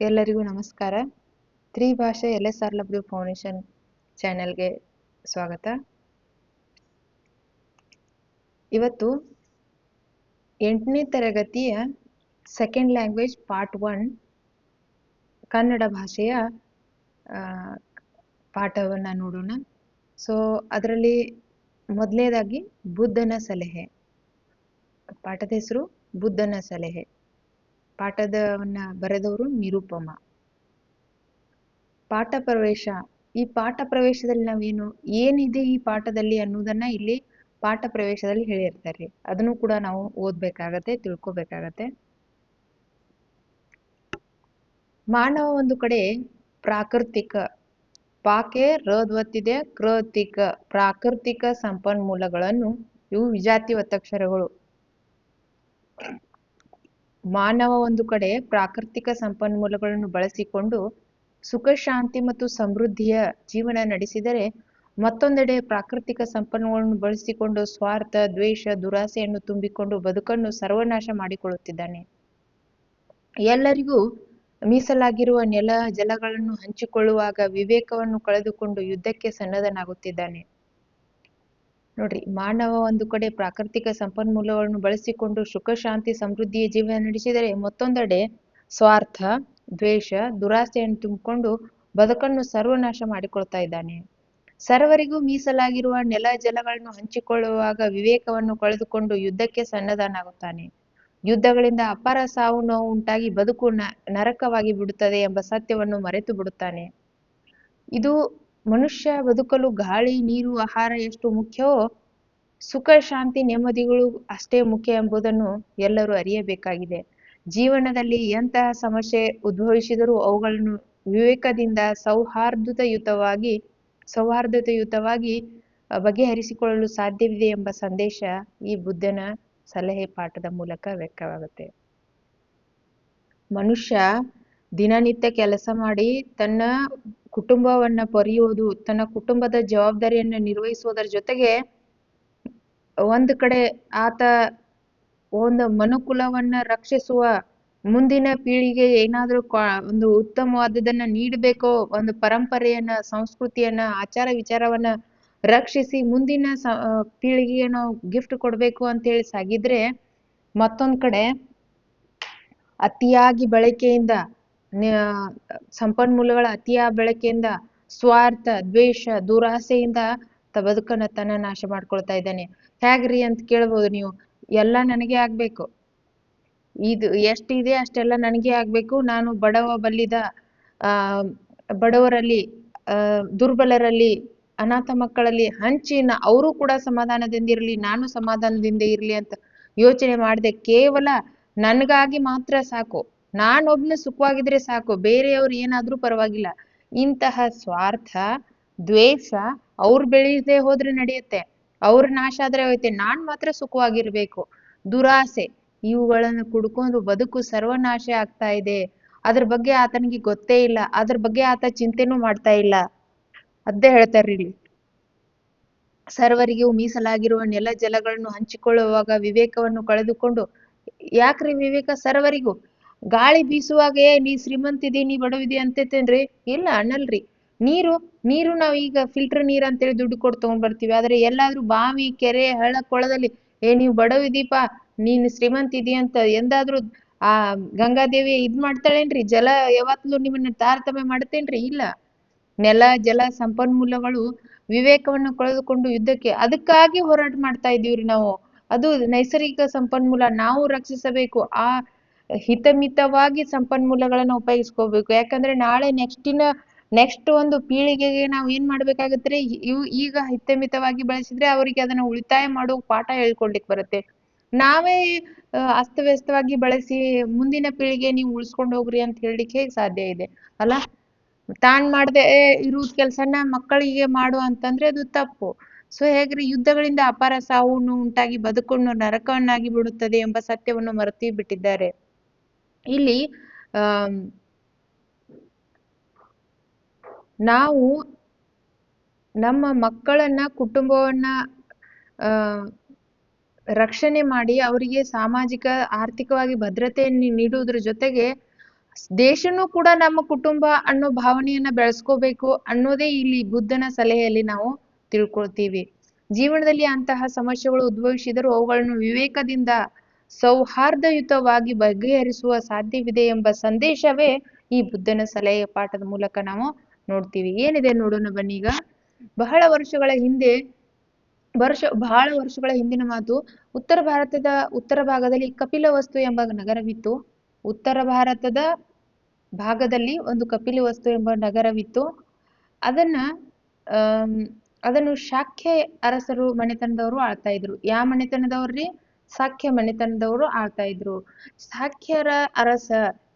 ಎಲ್ಲರಿಗೂ ನಮಸ್ಕಾರ. ತ್ರಿಭಾಷಾ LSRW foundation ಚಾನೆಲ್ಗೆ ಸ್ವಾಗತ. ಇವತ್ತು 8ನೇ ತರಗತಿಯ ಸೆಕೆಂಡ್ ಲ್ಯಾಂಗ್ವೇಜ್ ಪಾರ್ಟ್ 1 ಕನ್ನಡ ಭಾಷೆಯ ಪಾಠವನ್ನು ನೋಡೋಣ. ಸೊ ಅದರಲ್ಲಿ ಮೊದಲನೇದಾಗಿ ಬುದ್ಧನ ಸಲಹೆ. ಪಾಠದ ಹೆಸರು ಬುದ್ಧನ ಸಲಹೆ. ಪಾಠದವನ್ನ ಬರೆದವರು ನಿರುಪಮ. ಪಾಠ ಪ್ರವೇಶ. ಈ ಪಾಠ ಪ್ರವೇಶದಲ್ಲಿ ನಾವೇನು ಏನಿದೆ ಈ ಪಾಠದಲ್ಲಿ ಅನ್ನೋದನ್ನ ಇಲ್ಲಿ ಪಾಠ ಪ್ರವೇಶದಲ್ಲಿ ಹೇಳಿರ್ತಾರೆ. ಅದನ್ನು ಕೂಡ ನಾವು ಓದ್ಬೇಕಾಗತ್ತೆ, ತಿಳ್ಕೊಬೇಕಾಗತ್ತೆ. ಮಾನವ ಒಂದು ಕಡೆ ಪ್ರಾಕೃತಿಕ, ಪಾಕೆ ರದ್ವತ್ತಿದೆ, ಕೃತಿಕ, ಪ್ರಾಕೃತಿಕ ಸಂಪನ್ಮೂಲಗಳನ್ನು, ಇವು ವಿಜಾತಿ ಒತ್ತಕ್ಷರಗಳು. ಮಾನವ ಒಂದು ಕಡೆ ಪ್ರಾಕೃತಿಕ ಸಂಪನ್ಮೂಲಗಳನ್ನು ಬಳಸಿಕೊಂಡು ಸುಖ, ಶಾಂತಿ ಮತ್ತು ಸಮೃದ್ಧಿಯ ಜೀವನ ನಡೆಸಿದರೆ, ಮತ್ತೊಂದೆಡೆ ಪ್ರಾಕೃತಿಕ ಸಂಪನ್ಮೂಲಗಳನ್ನು ಬಳಸಿಕೊಂಡು ಸ್ವಾರ್ಥ, ದ್ವೇಷ, ದುರಾಸೆಯನ್ನು ತುಂಬಿಕೊಂಡು ಬದುಕನ್ನು ಸರ್ವನಾಶ ಮಾಡಿಕೊಳ್ಳುತ್ತಿದ್ದಾನೆ. ಎಲ್ಲರಿಗೂ ಮೀಸಲಾಗಿರುವ ನೆಲ ಜಲಗಳನ್ನು ಹಂಚಿಕೊಳ್ಳುವಾಗ ವಿವೇಕವನ್ನು ಕಳೆದುಕೊಂಡು ಯುದ್ಧಕ್ಕೆ ಸನ್ನದ್ಧನಾಗುತ್ತಿದ್ದಾನೆ. ನೋಡ್ರಿ, ಮಾನವ ಒಂದು ಕಡೆ ಪ್ರಾಕೃತಿಕ ಸಂಪನ್ಮೂಲಗಳನ್ನು ಬಳಸಿಕೊಂಡು ಸುಖ, ಶಾಂತಿ, ಸಮೃದ್ಧಿಯ ಜೀವನ ನಡೆಸಿದರೆ, ಮತ್ತೊಂದೆಡೆ ಸ್ವಾರ್ಥ, ದ್ವೇಷ, ದುರಾಸೆಯನ್ನು ತುಂಬಿಕೊಂಡು ಬದುಕನ್ನು ಸರ್ವನಾಶ ಮಾಡಿಕೊಳ್ತಾ ಇದ್ದಾನೆ. ಸರ್ವರಿಗೂ ಮೀಸಲಾಗಿರುವ ನೆಲ ಜಲಗಳನ್ನು ಹಂಚಿಕೊಳ್ಳುವಾಗ ವಿವೇಕವನ್ನು ಕಳೆದುಕೊಂಡು ಯುದ್ಧಕ್ಕೆ ಸನ್ನದ್ಧನಾಗುತ್ತಾನೆ. ಯುದ್ಧಗಳಿಂದ ಅಪಾರ ಸಾವು ನೋವು ಉಂಟಾಗಿ ಬದುಕು ನರಕವಾಗಿ ಬಿಡುತ್ತದೆ ಎಂಬ ಸತ್ಯವನ್ನು ಮರೆತು ಬಿಡುತ್ತಾನೆ. ಇದು ಮನುಷ್ಯ ಬದುಕಲು ಗಾಳಿ, ನೀರು, ಆಹಾರ ಎಷ್ಟು ಮುಖ್ಯವೋ, ಸುಖ, ಶಾಂತಿ, ನೆಮ್ಮದಿಗಳು ಅಷ್ಟೇ ಮುಖ್ಯ ಎಂಬುದನ್ನು ಎಲ್ಲರೂ ಅರಿಯಬೇಕಾಗಿದೆ. ಜೀವನದಲ್ಲಿ ಎಂತಹ ಸಮಸ್ಯೆ ಉದ್ಭವಿಸಿದರೂ ಅವುಗಳನ್ನು ವಿವೇಕದಿಂದ ಸೌಹಾರ್ದಯುತವಾಗಿ ಬಗೆಹರಿಸಿಕೊಳ್ಳಲು ಸಾಧ್ಯವಿದೆ ಎಂಬ ಸಂದೇಶ ಈ ಬುದ್ಧನ ಸಲಹೆ ಪಾಠದ ಮೂಲಕ ವ್ಯಕ್ತವಾಗುತ್ತೆ. ಮನುಷ್ಯ ದಿನನಿತ್ಯ ಕೆಲಸ ಮಾಡಿ ತನ್ನ ಕುಟುಂಬವನ್ನ ಪೊರೆಯುವುದು, ತನ್ನ ಕುಟುಂಬದ ಜವಾಬ್ದಾರಿಯನ್ನು ನಿರ್ವಹಿಸುವುದರ ಜೊತೆಗೆ ಒಂದು ಕಡೆ ಆತ ಒಂದು ಮನುಕುಲವನ್ನ ರಕ್ಷಿಸುವ, ಮುಂದಿನ ಪೀಳಿಗೆ ಏನಾದ್ರೂ ಒಂದು ಉತ್ತಮವಾದದನ್ನ ನೀಡಬೇಕೋ, ಒಂದು ಪರಂಪರೆಯನ್ನ, ಸಂಸ್ಕೃತಿಯನ್ನ, ಆಚಾರ ವಿಚಾರವನ್ನ ರಕ್ಷಿಸಿ ಮುಂದಿನ ಪೀಳಿಗೆಗೆ ನಾವು ಗಿಫ್ಟ್ ಕೊಡ್ಬೇಕು ಅಂತೇಳಿ ಸಾಗಿದ್ರೆ, ಮತ್ತೊಂದ್ ಕಡೆ ಅತಿಯಾಗಿ ಬಳಕೆಯಿಂದ, ಸಂಪನ್ಮೂಲಗಳ ಅತಿಯಾದ ಬಳಕೆಯಿಂದ ಸ್ವಾರ್ಥ, ದ್ವೇಷ, ದುರಾಸೆಯಿಂದ ಬದುಕನ್ನ ತನ್ನ ನಾಶ ಮಾಡ್ಕೊಳ್ತಾ ಇದ್ದಾನೆ. ಹೇಗ್ರಿ ಅಂತ ಕೇಳ್ಬೋದು ನೀವು. ಎಲ್ಲ ನನಗೆ ಆಗ್ಬೇಕು, ಇದು ಎಷ್ಟಿದೆ ಅಷ್ಟೆಲ್ಲ ನನಗೆ ಆಗ್ಬೇಕು, ನಾನು ಬಡವರಲ್ಲಿ, ದುರ್ಬಲರಲ್ಲಿ, ಅನಾಥ ಮಕ್ಕಳಲ್ಲಿ ಹಂಚಿ ಅವರು ಕೂಡ ಸಮಾಧಾನದಿಂದ ಇರಲಿ, ನಾನು ಸಮಾಧಾನದಿಂದ ಇರ್ಲಿ ಅಂತ ಯೋಚನೆ ಮಾಡದೆ ಕೇವಲ ನನ್ಗಾಗಿ ಮಾತ್ರ ಸಾಕು, ನಾನೊಬ್ನ ಸುಖವಾಗಿದ್ರೆ ಸಾಕು, ಬೇರೆಯವ್ರು ಏನಾದ್ರೂ ಪರವಾಗಿಲ್ಲ, ಇಂತಹ ಸ್ವಾರ್ಥ, ದ್ವೇಷ, ಅವ್ರು ಬೆಳೀದೇ ಹೋದ್ರೆ ನಡೆಯುತ್ತೆ, ಅವ್ರ ನಾಶ ಆದ್ರೆ ಹೋಯ್ತೆ, ನಾನ್ ಮಾತ್ರ ಸುಖವಾಗಿರ್ಬೇಕು, ದುರಾಸೆ, ಇವುಗಳನ್ನು ಕುಡ್ಕೊಂಡು ಬದುಕು ಸರ್ವನಾಶ ಆಗ್ತಾ ಇದೆ. ಅದ್ರ ಬಗ್ಗೆ ಆತನಿಗೆ ಗೊತ್ತೇ ಇಲ್ಲ, ಅದ್ರ ಬಗ್ಗೆ ಆತ ಚಿಂತೆನೂ ಮಾಡ್ತಾ ಇಲ್ಲ. ಅದೇ ಹೇಳ್ತಾರ್ರಿ ಇಲ್ಲಿ. ಸರ್ವರಿಗೂ ಮೀಸಲಾಗಿರುವ ನೆಲ ಜಲಗಳನ್ನು ಹಂಚಿಕೊಳ್ಳುವಾಗ ವಿವೇಕವನ್ನು ಕಳೆದುಕೊಂಡು, ಯಾಕ್ರಿ ವಿವೇಕ ಸರ್ವರಿಗೂ? ಗಾಳಿ ಬೀಸುವಾಗ ನೀ ಶ್ರೀಮಂತಿದಿ, ನೀ ಬಡವಿದಿ ಅಂತೇತೇನ್ರಿ? ಇಲ್ಲ, ಅನ್ನಲ್ರಿ. ನೀರು ನಾವ್ ಈಗ ಫಿಲ್ಟರ್ ನೀರ್ ಅಂತೇಳಿ ದುಡ್ಡು ಕೊಟ್ಟು ತಗೊಂಡ್ ಬರ್ತೀವಿ. ಆದ್ರೆ ಎಲ್ಲಾದ್ರೂ ಬಾವಿ, ಕೆರೆ, ಹಳ್ಳ, ಕೊಳದಲ್ಲಿ ನೀವ್ ಬಡವಿದೀಪ, ನೀನ್ ಶ್ರೀಮಂತಿದಿ ಅಂತ ಎಂದಾದ್ರೂ ಆ ಗಂಗಾದೇವಿ ಇದ್ ಮಾಡ್ತಾಳೇನ್ರಿ? ಜಲ ಯಾವತ್ತೂ ನಿಮ್ಮನ್ನ ತಾರತಮ್ಯ ಮಾಡ್ತೇನ್ರಿ? ಇಲ್ಲ. ನೆಲ ಜಲ ಸಂಪನ್ಮೂಲಗಳು ವಿವೇಕವನ್ನು ಕಳೆದುಕೊಂಡು ಯುದ್ಧಕ್ಕೆ, ಅದಕ್ಕಾಗಿ ಹೋರಾಟ ಮಾಡ್ತಾ ಇದೀವ್ರಿ ನಾವು. ಅದು ನೈಸರ್ಗಿಕ ಸಂಪನ್ಮೂಲ, ನಾವು ರಕ್ಷಿಸಬೇಕು. ಆ ಹಿತಮಿತವಾಗಿ ಸಂಪನ್ಮೂಲಗಳನ್ನ ಉಪಯೋಗಿಸ್ಕೋಬೇಕು. ಯಾಕಂದ್ರೆ ನಾಳೆ ನೆಕ್ಸ್ಟ್ ಒಂದು ಪೀಳಿಗೆಗೆ ನಾವು ಏನ್ ಮಾಡ್ಬೇಕಾಗತ್ರಿ, ಈಗ ಹಿತಮಿತವಾಗಿ ಬಳಸಿದ್ರೆ ಅವರಿಗೆ ಅದನ್ನ ಉಳಿತಾಯ ಮಾಡೋ ಪಾಠ ಹೇಳ್ಕೊಡ್ಲಿಕ್ಕೆ ಬರುತ್ತೆ. ನಾವೇ ಅಸ್ತವ್ಯಸ್ತವಾಗಿ ಬಳಸಿ ಮುಂದಿನ ಪೀಳಿಗೆ ನೀವು ಉಳಿಸ್ಕೊಂಡು ಹೋಗ್ರಿ ಅಂತ ಹೇಳಲಿಕ್ಕೆ ಹೇಗೆ ಸಾಧ್ಯ ಇದೆ ಅಲ್ಲ? ತಾನ್ ಮಾಡದೆ ಇರುವುದ್ ಕೆಲ್ಸನ ಮಕ್ಕಳಿಗೆ ಮಾಡು ಅಂತಂದ್ರೆ ಅದು ತಪ್ಪು. ಸೊ ಹೇಗ್ರಿ, ಯುದ್ಧಗಳಿಂದ ಅಪಾರ ಸಾವು ಉಂಟಾಗಿ ಬದುಕನ್ನು ನರಕವನ್ನಾಗಿ ಬಿಡುತ್ತದೆ ಎಂಬ ಸತ್ಯವನ್ನು ಮರೆತು ಬಿಟ್ಟಿದ್ದಾರೆ. ಇಲ್ಲಿ ನಾವು ನಮ್ಮ ಮಕ್ಕಳನ್ನ, ಕುಟುಂಬವನ್ನ ರಕ್ಷಣೆ ಮಾಡಿ ಅವರಿಗೆ ಸಾಮಾಜಿಕ, ಆರ್ಥಿಕವಾಗಿ ಭದ್ರತೆಯನ್ನು ನೀಡುವುದ್ರ ಜೊತೆಗೆ ದೇಶನೂ ಕೂಡ ನಮ್ಮ ಕುಟುಂಬ ಅನ್ನೋ ಭಾವನೆಯನ್ನ ಬೆಳೆಸ್ಕೋಬೇಕು ಅನ್ನೋದೇ ಇಲ್ಲಿ ಬುದ್ಧನ ಸಲಹೆಯಲ್ಲಿ ನಾವು ತಿಳ್ಕೊಳ್ತೀವಿ. ಜೀವನದಲ್ಲಿ ಅಂತಹ ಸಮಸ್ಯೆಗಳು ಉದ್ಭವಿಸಿದರೂ ಅವುಗಳನ್ನು ವಿವೇಕದಿಂದ ಸೌಹಾರ್ದಯುತವಾಗಿ ಬಗೆಹರಿಸುವ ಸಾಧ್ಯವಿದೆ ಎಂಬ ಸಂದೇಶವೇ ಈ ಬುದ್ಧನ ಸಲಹೆಯ ಪಾಠದ ಮೂಲಕ ನಾವು ನೋಡ್ತೀವಿ. ಏನಿದೆ ನೋಡೋಣ ಬನ್ನಿ ಈಗ. ಬಹಳ ವರ್ಷಗಳ ಹಿಂದೆ ಬಹಳ ವರ್ಷಗಳ ಹಿಂದಿನ ಮಾತು. ಉತ್ತರ ಭಾಗದಲ್ಲಿ ಕಪಿಲವಸ್ತು ಎಂಬ ನಗರವಿತ್ತು. ಉತ್ತರ ಭಾರತದ ಭಾಗದಲ್ಲಿ ಒಂದು ಕಪಿಲವಸ್ತು ಎಂಬ ನಗರವಿತ್ತು. ಅದನ್ನ ಆಮ್, ಅದನ್ನು ಶಾಕ್ಯ ಅರಸರು ಮನೆತನದವರು ಆಳ್ತಾ ಇದ್ರು. ಯಾವ ಮನೆತನದವ್ರಿ? ಶಾಕ್ಯ ಮನೆತನದವರು ಆಳ್ತಾ ಇದ್ರು.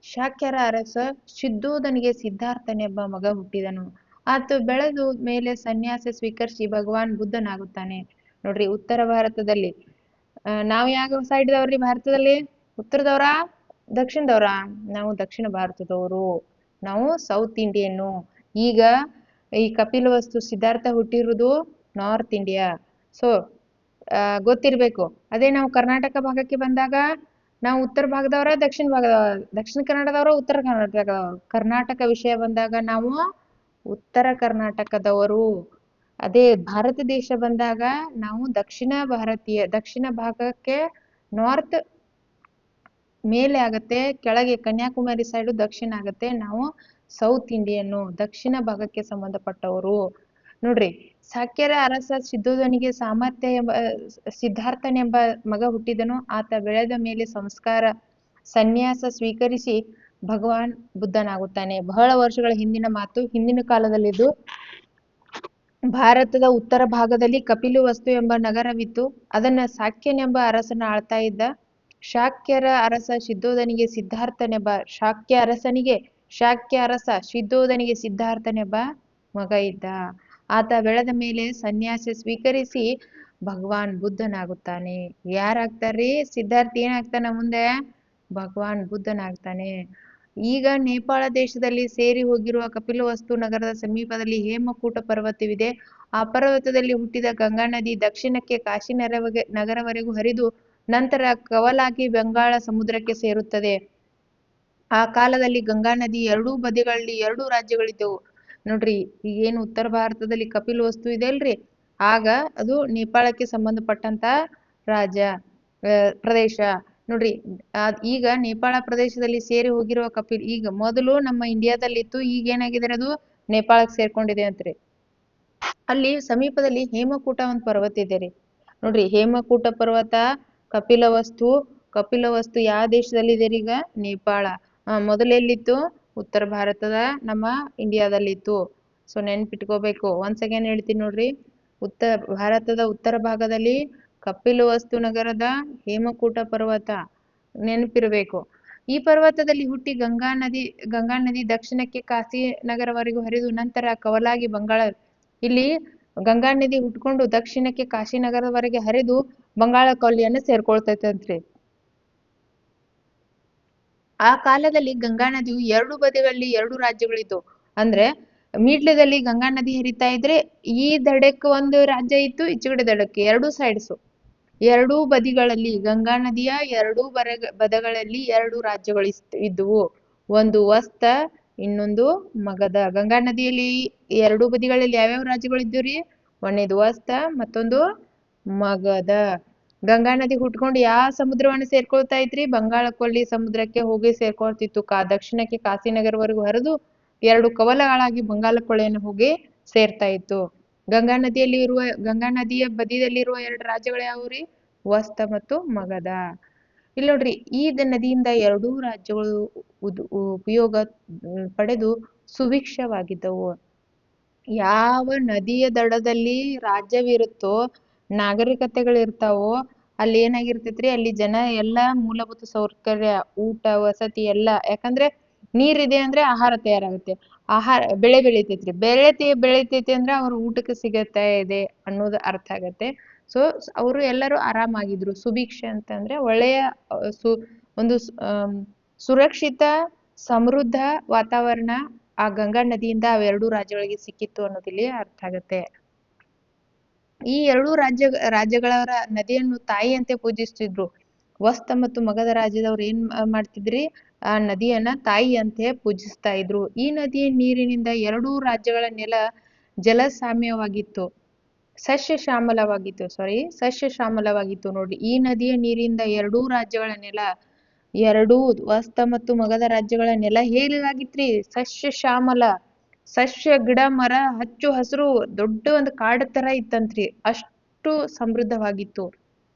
ಶಾಕ್ಯರ ಅರಸ ಶುದ್ಧೋಧನಿಗೆ ಸಿದ್ಧಾರ್ಥನೆಂಬ ಮಗ ಹುಟ್ಟಿದನು. ಆತ ಬೆಳೆದು ಮೇಲೆ ಸನ್ಯಾಸ ಸ್ವೀಕರಿಸಿ ಭಗವಾನ್ ಬುದ್ಧನಾಗುತ್ತಾನೆ. ನೋಡ್ರಿ, ಉತ್ತರ ಭಾರತದಲ್ಲಿ ನಾವ್ ಯಾವ ಸೈಡ್ದವ್ರಿ ಭಾರತದಲ್ಲಿ? ಉತ್ತರದವ್ರಾ ದಕ್ಷಿಣದವ್ರಾ? ನಾವು ದಕ್ಷಿಣ ಭಾರತದವರು, ನಾವು ಸೌತ್ ಇಂಡಿಯನ್ನು. ಈಗ ಈ Kapilavastu Siddhartha ಹುಟ್ಟಿರುವುದು north India. So ಗೊತ್ತಿರ್ಬೇಕು. ಅದೇ ನಾವು ಕರ್ನಾಟಕ ಭಾಗಕ್ಕೆ ಬಂದಾಗ ನಾವು ಉತ್ತರ ಭಾಗದವರ ದಕ್ಷಿಣ ಕನ್ನಡದವರ ಉತ್ತರ ಕರ್ನಾಟಕ ವಿಷಯ ಬಂದಾಗ ನಾವು ಉತ್ತರ ಕರ್ನಾಟಕದವರು. ಅದೇ ಭಾರತ ದೇಶ ಬಂದಾಗ ನಾವು ದಕ್ಷಿಣ ಭಾಗಕ್ಕೆ ನಾರ್ತ್ ಮೇಲೆ ಆಗತ್ತೆ, ಕೆಳಗೆ ಕನ್ಯಾಕುಮಾರಿ ಸೈಡು ದಕ್ಷಿಣ ಆಗತ್ತೆ. ನಾವು ಸೌತ್ ಇಂಡಿಯನ್ನು, ದಕ್ಷಿಣ ಭಾಗಕ್ಕೆ ಸಂಬಂಧಪಟ್ಟವರು. ನೋಡ್ರಿ, ಶಾಕ್ಯರ ಅರಸ ಶುದ್ಧೋಧನಿಗೆ ಸಿದ್ಧಾರ್ಥನೆಂಬ ಮಗ ಹುಟ್ಟಿದನು. ಆತ ಬೆಳೆದ ಮೇಲೆ ಸನ್ಯಾಸ ಸ್ವೀಕರಿಸಿ ಭಗವಾನ್ ಬುದ್ಧನಾಗುತ್ತಾನೆ. ಬಹಳ ವರ್ಷಗಳ ಹಿಂದಿನ ಮಾತು. ಹಿಂದಿನ ಕಾಲದಲ್ಲಿದ್ದು ಭಾರತದ ಉತ್ತರ ಭಾಗದಲ್ಲಿ ಕಪಿಲವಸ್ತು ಎಂಬ ನಗರವಿತ್ತು. ಅದನ್ನ ಶಾಕ್ಯನೆಂಬ ಅರಸನ ಆಳ್ತಾ ಇದ್ದ. ಶಾಕ್ಯರ ಅರಸ ಶುದ್ಧೋಧನಿಗೆ ಶಾಕ್ಯ ಅರಸ ಶುದ್ಧೋಧನಿಗೆ ಸಿದ್ಧಾರ್ಥನೆಂಬ ಮಗ ಇದ್ದ. ಆತ ಬೆಳೆದ ಮೇಲೆ ಸನ್ಯಾಸ ಸ್ವೀಕರಿಸಿ ಭಗವಾನ್ ಬುದ್ಧನಾಗುತ್ತಾನೆ. ಯಾರಾಗ್ತಾರ್ರಿ? ಸಿದ್ಧಾರ್ಥ್ ಏನಾಗ್ತಾನ ಮುಂದೆ? ಭಗವಾನ್ ಬುದ್ಧನಾಗ್ತಾನೆ. ಈಗ ನೇಪಾಳ ದೇಶದಲ್ಲಿ ಸೇರಿ ಹೋಗಿರುವ ಕಪಿಲವಸ್ತು ನಗರದ ಸಮೀಪದಲ್ಲಿ ಹೇಮಕೂಟ ಪರ್ವತವಿದೆ. ಆ ಪರ್ವತದಲ್ಲಿ ಹುಟ್ಟಿದ ಗಂಗಾ ನದಿ ದಕ್ಷಿಣಕ್ಕೆ ಕಾಶಿ ನಗರವರೆಗೂ ಹರಿದು ನಂತರ ಕವಲಾಗಿ ಬಂಗಾಳ ಸಮುದ್ರಕ್ಕೆ ಸೇರುತ್ತದೆ. ಆ ಕಾಲದಲ್ಲಿ ಗಂಗಾ ನದಿ ಎರಡೂ ಬದಿಗಳಲ್ಲಿ 2 ರಾಜ್ಯಗಳಿದ್ದವು. ನೋಡ್ರಿ, ಈಗೇನು ಉತ್ತರ ಭಾರತದಲ್ಲಿ ಕಪಿಲವಸ್ತು ಇದೆ ಅಲ್ರಿ, ಆಗ ಅದು ನೇಪಾಳಕ್ಕೆ ಸಂಬಂಧಪಟ್ಟಂತ ಪ್ರದೇಶ. ನೋಡ್ರಿ, ಈಗ ನೇಪಾಳ ಪ್ರದೇಶದಲ್ಲಿ ಸೇರಿ ಹೋಗಿರುವ ಈಗ ಮೊದಲು ನಮ್ಮ ಇಂಡಿಯಾದಲ್ಲಿತ್ತು, ಈಗ ಏನಾಗಿದೆ ಅದು ನೇಪಾಳಕ್ಕೆ ಸೇರ್ಕೊಂಡಿದೆ ಅಂತ್ರಿ. ಅಲ್ಲಿ ಸಮೀಪದಲ್ಲಿ ಹೇಮಕೂಟ ಒಂದು ಪರ್ವತ ಇದೆ ರೀ. ನೋಡ್ರಿ, ಹೇಮಕೂಟ ಪರ್ವತ, ಕಪಿಲವಸ್ತು ಯಾವ ದೇಶದಲ್ಲಿ ಇದೆ ಈಗ? ನೇಪಾಳ. ಮೊದಲೆಲ್ಲಿತ್ತು? ಉತ್ತರ ಭಾರತದ ನಮ್ಮ ಇಂಡಿಯಾದಲ್ಲಿತ್ತು. ಸೊ ನೆನ್ಪಿಟ್ಕೋಬೇಕು. ಒನ್ಸ್ ಅಗೇನ್ ಹೇಳ್ತೀನಿ ನೋಡ್ರಿ. ಭಾರತದ ಉತ್ತರ ಭಾಗದಲ್ಲಿ ಕಪಿಲವಸ್ತು ನಗರದ ಹೇಮಕೂಟ ಪರ್ವತ ನೆನಪಿರ್ಬೇಕು. ಈ ಪರ್ವತದಲ್ಲಿ ಹುಟ್ಟಿ ಗಂಗಾ ನದಿ ದಕ್ಷಿಣಕ್ಕೆ ಕಾಶಿ ನಗರವರೆಗೂ ಹರಿದು ನಂತರ ಕವಲಾಗಿ ಇಲ್ಲಿ ಗಂಗಾ ನದಿ ಹುಟ್ಕೊಂಡು ದಕ್ಷಿಣಕ್ಕೆ ಕಾಶಿ ನಗರದವರೆಗೆ ಹರಿದು ಬಂಗಾಳ ಕೊಲ್ಲಿಯನ್ನು ಸೇರ್ಕೊಳ್ತೈತಂತ್ರಿ. ಆ ಕಾಲದಲ್ಲಿ ಗಂಗಾ ನದಿಯು 2 ಬದಿಗಳಲ್ಲಿ 2 ರಾಜ್ಯಗಳಿತ್ತು. ಅಂದ್ರೆ ಮಿಡ್ಲದಲ್ಲಿ ಗಂಗಾ ನದಿ ಹರಿತಾ ಇದ್ರೆ ಈ ದಡಕ್ಕೆ ಒಂದು ರಾಜ್ಯ ಇತ್ತು, ಈಚೆಗಡೆ ದಡಕ್ಕೆ 2 ಸೈಡ್ಸ್, 2 ಬದಿಗಳಲ್ಲಿ ಗಂಗಾ ನದಿಯ 2 ಬದಗಳಲ್ಲಿ 2 ರಾಜ್ಯಗಳು ಇದ್ದುವು. ಒಂದು ವಸ್ತ, ಇನ್ನೊಂದು ಮಗಧ. ಗಂಗಾ ನದಿಯಲ್ಲಿ 2 ಬದಿಗಳಲ್ಲಿ ಯಾವ್ಯಾವ ರಾಜ್ಯಗಳು ಇದ್ದುರಿ? ಒಂದನೇದು ವಸ್ತ, ಮತ್ತೊಂದು ಮಗಧ. ಗಂಗಾ ನದಿ ಹುಟ್ಕೊಂಡು ಯಾವ ಸಮುದ್ರವನ್ನು ಸೇರ್ಕೊಳ್ತಾ ಇತ್ರಿ? ಬಂಗಾಳ ಕೊಲ್ಲಿ ಸಮುದ್ರಕ್ಕೆ ಹೋಗಿ ಸೇರ್ಕೊಳ್ತಿತ್ತು. ದಕ್ಷಿಣಕ್ಕೆ ಕಾಶಿನಗರವರೆಗೂ ಹರಿದು 2 ಕವಲಗಳಾಗಿ ಬಂಗಾಳ ಕೊಲ್ಲಿಯನ್ನು ಹೋಗಿ ಸೇರ್ತಾ ಇತ್ತು. ಗಂಗಾ ನದಿಯ ಬದಿಯಲ್ಲಿರುವ 2 ರಾಜ್ಯಗಳು ಯಾವ್ರಿ? ವಸ್ತ ಮತ್ತು ಮಗಧ. ಇಲ್ಲಿ ನೋಡ್ರಿ, ಈ ನದಿಯಿಂದ 2 ರಾಜ್ಯಗಳು ಉಪಯೋಗ ಪಡೆದು ಸುಭಿಕ್ಷವಾಗಿದ್ದವು. ಯಾವ ನದಿಯ ದಡದಲ್ಲಿ ರಾಜ್ಯವಿರುತ್ತೋ, ನಾಗರಿಕತೆಗಳಿರ್ತಾವೋ, ಅಲ್ಲಿ ಏನಾಗಿರ್ತೈತ್ರಿ? ಅಲ್ಲಿ ಜನ ಎಲ್ಲಾ ಮೂಲಭೂತ ಸೌಕರ್ಯ, ಊಟ, ವಸತಿ ಎಲ್ಲ. ಯಾಕಂದ್ರೆ ನೀರಿದೆ ಅಂದ್ರೆ ಆಹಾರ ತಯಾರಾಗುತ್ತೆ, ಬೆಳೆ ಬೆಳಿತೈತ್ರಿ, ಬೆಳಿತೈತಿ ಅಂದ್ರೆ ಅವ್ರ ಊಟಕ್ಕೆ ಸಿಗತ್ತಾ ಇದೆ ಅನ್ನೋದು ಅರ್ಥ ಆಗತ್ತೆ. ಸೊ ಅವರು ಎಲ್ಲರೂ ಆರಾಮಾಗಿದ್ರು. ಸುಭಿಕ್ಷೆ ಅಂತಂದ್ರೆ ಒಳ್ಳೆಯ ಒಂದು ಸುರಕ್ಷಿತ ಸಮೃದ್ಧ ವಾತಾವರಣ ಆ ಗಂಗಾ ನದಿಯಿಂದ ಆ 2 ರಾಜ್ಯಗಳಿಗೆ ಸಿಕ್ಕಿತ್ತು ಅನ್ನೋದಿಲ್ಲಿ ಅರ್ಥ ಆಗತ್ತೆ. ಈ 2 ರಾಜ್ಯಗಳವರ ನದಿಯನ್ನು ತಾಯಿಯಂತೆ ಪೂಜಿಸ್ತಿದ್ರು. ವಸ್ತ ಮತ್ತು ಮಗಧ ರಾಜ್ಯದವ್ರು ಏನ್ ಮಾಡ್ತಿದ್ರಿ? ಆ ನದಿಯನ್ನ ತಾಯಿ ಅಂತೆ ಪೂಜಿಸ್ತಾ ಇದ್ರು. ಈ ನದಿಯ ನೀರಿನಿಂದ ಎರಡೂ ರಾಜ್ಯಗಳ ನೆಲ ಜಲಸಾಮ್ಯವಾಗಿತ್ತು, ಸಸ್ಯ ಶ್ಯಾಮಲವಾಗಿತ್ತು ನೋಡ್ರಿ. ಈ ನದಿಯ ನೀರಿಂದ ಎರಡೂ ರಾಜ್ಯಗಳ ನೆಲ, ಎರಡೂ ವಸ್ತ ಮತ್ತು ಮಗಧ ರಾಜ್ಯಗಳ ನೆಲ ಹೇಗಾಗಿತ್ರಿ? ಸಸ್ಯ ಶ್ಯಾಮಲ, ಸಸ್ಯ ಗಿಡ ಮರ ಹಚ್ಚು ಹಸಿರು ದೊಡ್ಡ ಒಂದು ಕಾಡ ತರ ಇತ್ತಂತ್ರಿ. ಅಷ್ಟು ಸಮೃದ್ಧವಾಗಿತ್ತು.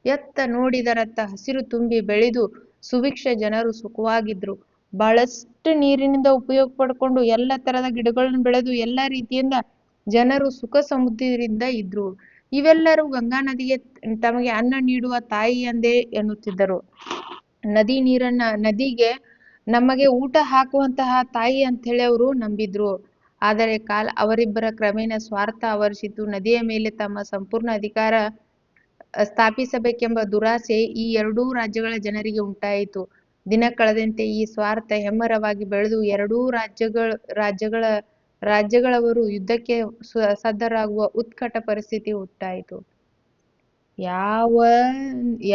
ಎತ್ತ ನೋಡಿದರತ್ತ ಹಸಿರು ತುಂಬಿ ಬೆಳೆದು ಸುಭಿಕ್ಷ ಜನರು ಸುಖವಾಗಿದ್ರು. ಬಹಳಷ್ಟು ನೀರಿನಿಂದ ಉಪಯೋಗ ಪಡ್ಕೊಂಡು ಎಲ್ಲ ತರದ ಗಿಡಗಳನ್ನ ಬೆಳೆದು ಎಲ್ಲಾ ರೀತಿಯಿಂದ ಜನರು ಸುಖ ಸಮೃದ್ಧಿಯಿಂದ ಇದ್ರು. ಇವೆಲ್ಲರೂ ಗಂಗಾ ನದಿಗೆ ತಮಗೆ ಅನ್ನ ನೀಡುವ ತಾಯಿ ಎಂದೇ ಎನ್ನುತ್ತಿದ್ದರು. ನದಿಗೆ ನಮಗೆ ಊಟ ಹಾಕುವಂತಹ ತಾಯಿ ಅಂತ ಹೇಳಿ ಅವರು ನಂಬಿದ್ರು. ಆದರೆ ಅವರಿಬ್ಬರ ಕ್ರಮೇಣ ಸ್ವಾರ್ಥ ಆವರಿಸಿತು. ನದಿಯ ಮೇಲೆ ತಮ್ಮ ಸಂಪೂರ್ಣ ಅಧಿಕಾರ ಸ್ಥಾಪಿಸಬೇಕೆಂಬ ದುರಾಸೆ ಈ ಎರಡೂ ರಾಜ್ಯಗಳ ಜನರಿಗೆ ಉಂಟಾಯಿತು. ದಿನ ಕಳೆದಂತೆ ಈ ಸ್ವಾರ್ಥ ಹೆಮ್ಮರವಾಗಿ ಬೆಳೆದು ಎರಡೂ ರಾಜ್ಯಗಳವರು ಯುದ್ಧಕ್ಕೆ ಸಜ್ಜರಾಗುವ ಉತ್ಕಟ ಪರಿಸ್ಥಿತಿ ಉಂಟಾಯಿತು. ಯಾವ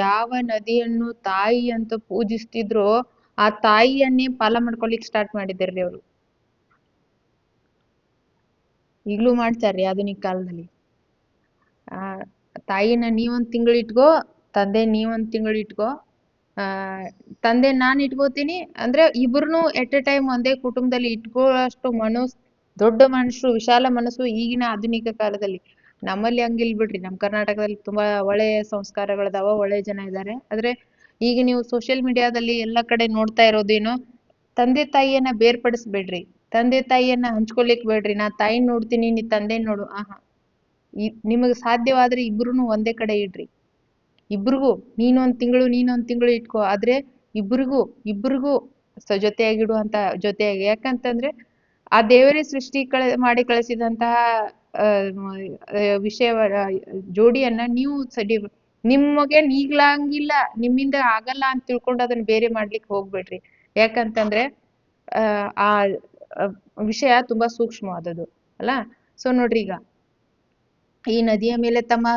ಯಾವ ನದಿಯನ್ನು ತಾಯಿ ಅಂತ ಪೂಜಿಸ್ತಿದ್ರೋ ಆ ತಾಯಿಯನ್ನೇ ಪಾಲ ಮಾಡ್ಕೊಲಿಕ್ ಸ್ಟಾರ್ಟ್ ಮಾಡಿದಾರ್ರಿ ಅವ್ರು. ಈಗ್ಲೂ ಮಾಡ್ತಾರ್ರಿ ಆಧುನಿಕ ಕಾಲದಲ್ಲಿ. ಆ ತಾಯಿನ ನೀವೊಂದ್ ತಿಂಗಳು ಇಟ್ಕೋ, ತಂದೆ ನೀವೊಂದ್ ತಿಂಗಳು ಇಟ್ಕೋ, ತಂದೆ ನಾನ್ ಇಟ್ಕೋತೀನಿ ಅಂದ್ರೆ ಇಬ್ರುನು ಎಟ್ ಎ ಟೈಮ್ ಒಂದೇ ಕುಟುಂಬದಲ್ಲಿ ಇಟ್ಕೊಳ್ಳೋಷ್ಟು ದೊಡ್ಡ ಮನಸ್ಸು, ವಿಶಾಲ ಮನಸ್ಸು ಈಗಿನ ಆಧುನಿಕ ಕಾಲದಲ್ಲಿ. ನಮ್ಮಲ್ಲಿ ಹಂಗಿಲ್ ಬಿಡ್ರಿ. ನಮ್ ಕರ್ನಾಟಕದಲ್ಲಿ ತುಂಬಾ ಒಳ್ಳೆಯ ಸಂಸ್ಕಾರಗಳದಾವ, ಒಳ್ಳೆ ಜನ ಇದ್ದಾರೆ. ಆದ್ರೆ ಈಗ ನೀವು ಸೋಷಿಯಲ್ ಮೀಡಿಯಾದಲ್ಲಿ ಎಲ್ಲಾ ಕಡೆ ನೋಡ್ತಾ ಇರೋದೇನು, ತಂದೆ ತಾಯಿಯನ್ನ ಬೇರ್ಪಡಿಸ್ಬೇಡ್ರಿ, ತಂದೆ ತಾಯಿಯನ್ನ ಹಂಚ್ಕೊಲಿಕ್ ಬೇಡ್ರಿ. ನಾ ತಾಯಿನ್ ನೋಡ್ತೀನಿ, ನೀ ತಂದೆನ್ ನೋಡು. ನಿಮಗ್ ಸಾಧ್ಯವಾದ್ರೆ ಇಬ್ರುನು ಒಂದೇ ಕಡೆ ಇಡ್ರಿ. ಇಬ್ರಿಗೂ ನೀನೊಂದ್ ತಿಂಗಳು ಇಟ್ಕೋ, ಆದ್ರೆ ಇಬ್ರಿಗೂ ಜೊತೆಯಾಗಿಡುವಂತ ಜೊತೆಯಾಗಿ. ಯಾಕಂತಂದ್ರೆ ಆ ದೇವರೇ ಮಾಡಿ ಕಳಿಸಿದಂತಹ ವಿಷಯ ಜೋಡಿಯನ್ನ ನೀವು ನಿಮಗೆ ನೀಗ್ಲಂಗಿಲ್ಲ, ನಿಮ್ಮಿಂದ ಆಗಲ್ಲ ಅಂತ ತಿಳ್ಕೊಂಡು ಅದನ್ನ ಬೇರೆ ಮಾಡ್ಲಿಕ್ಕೆ ಹೋಗ್ಬೇಡ್ರಿ. ಯಾಕಂತಂದ್ರೆ ಆ ವಿಷಯ ತುಂಬಾ ಸೂಕ್ಷ್ಮವಾದದ್ದು ಅಲ್ಲ. ಸೊ ನೋಡ್ರಿ, ಈಗ ಈ ನದಿಯ ಮೇಲೆ ತಮ್ಮ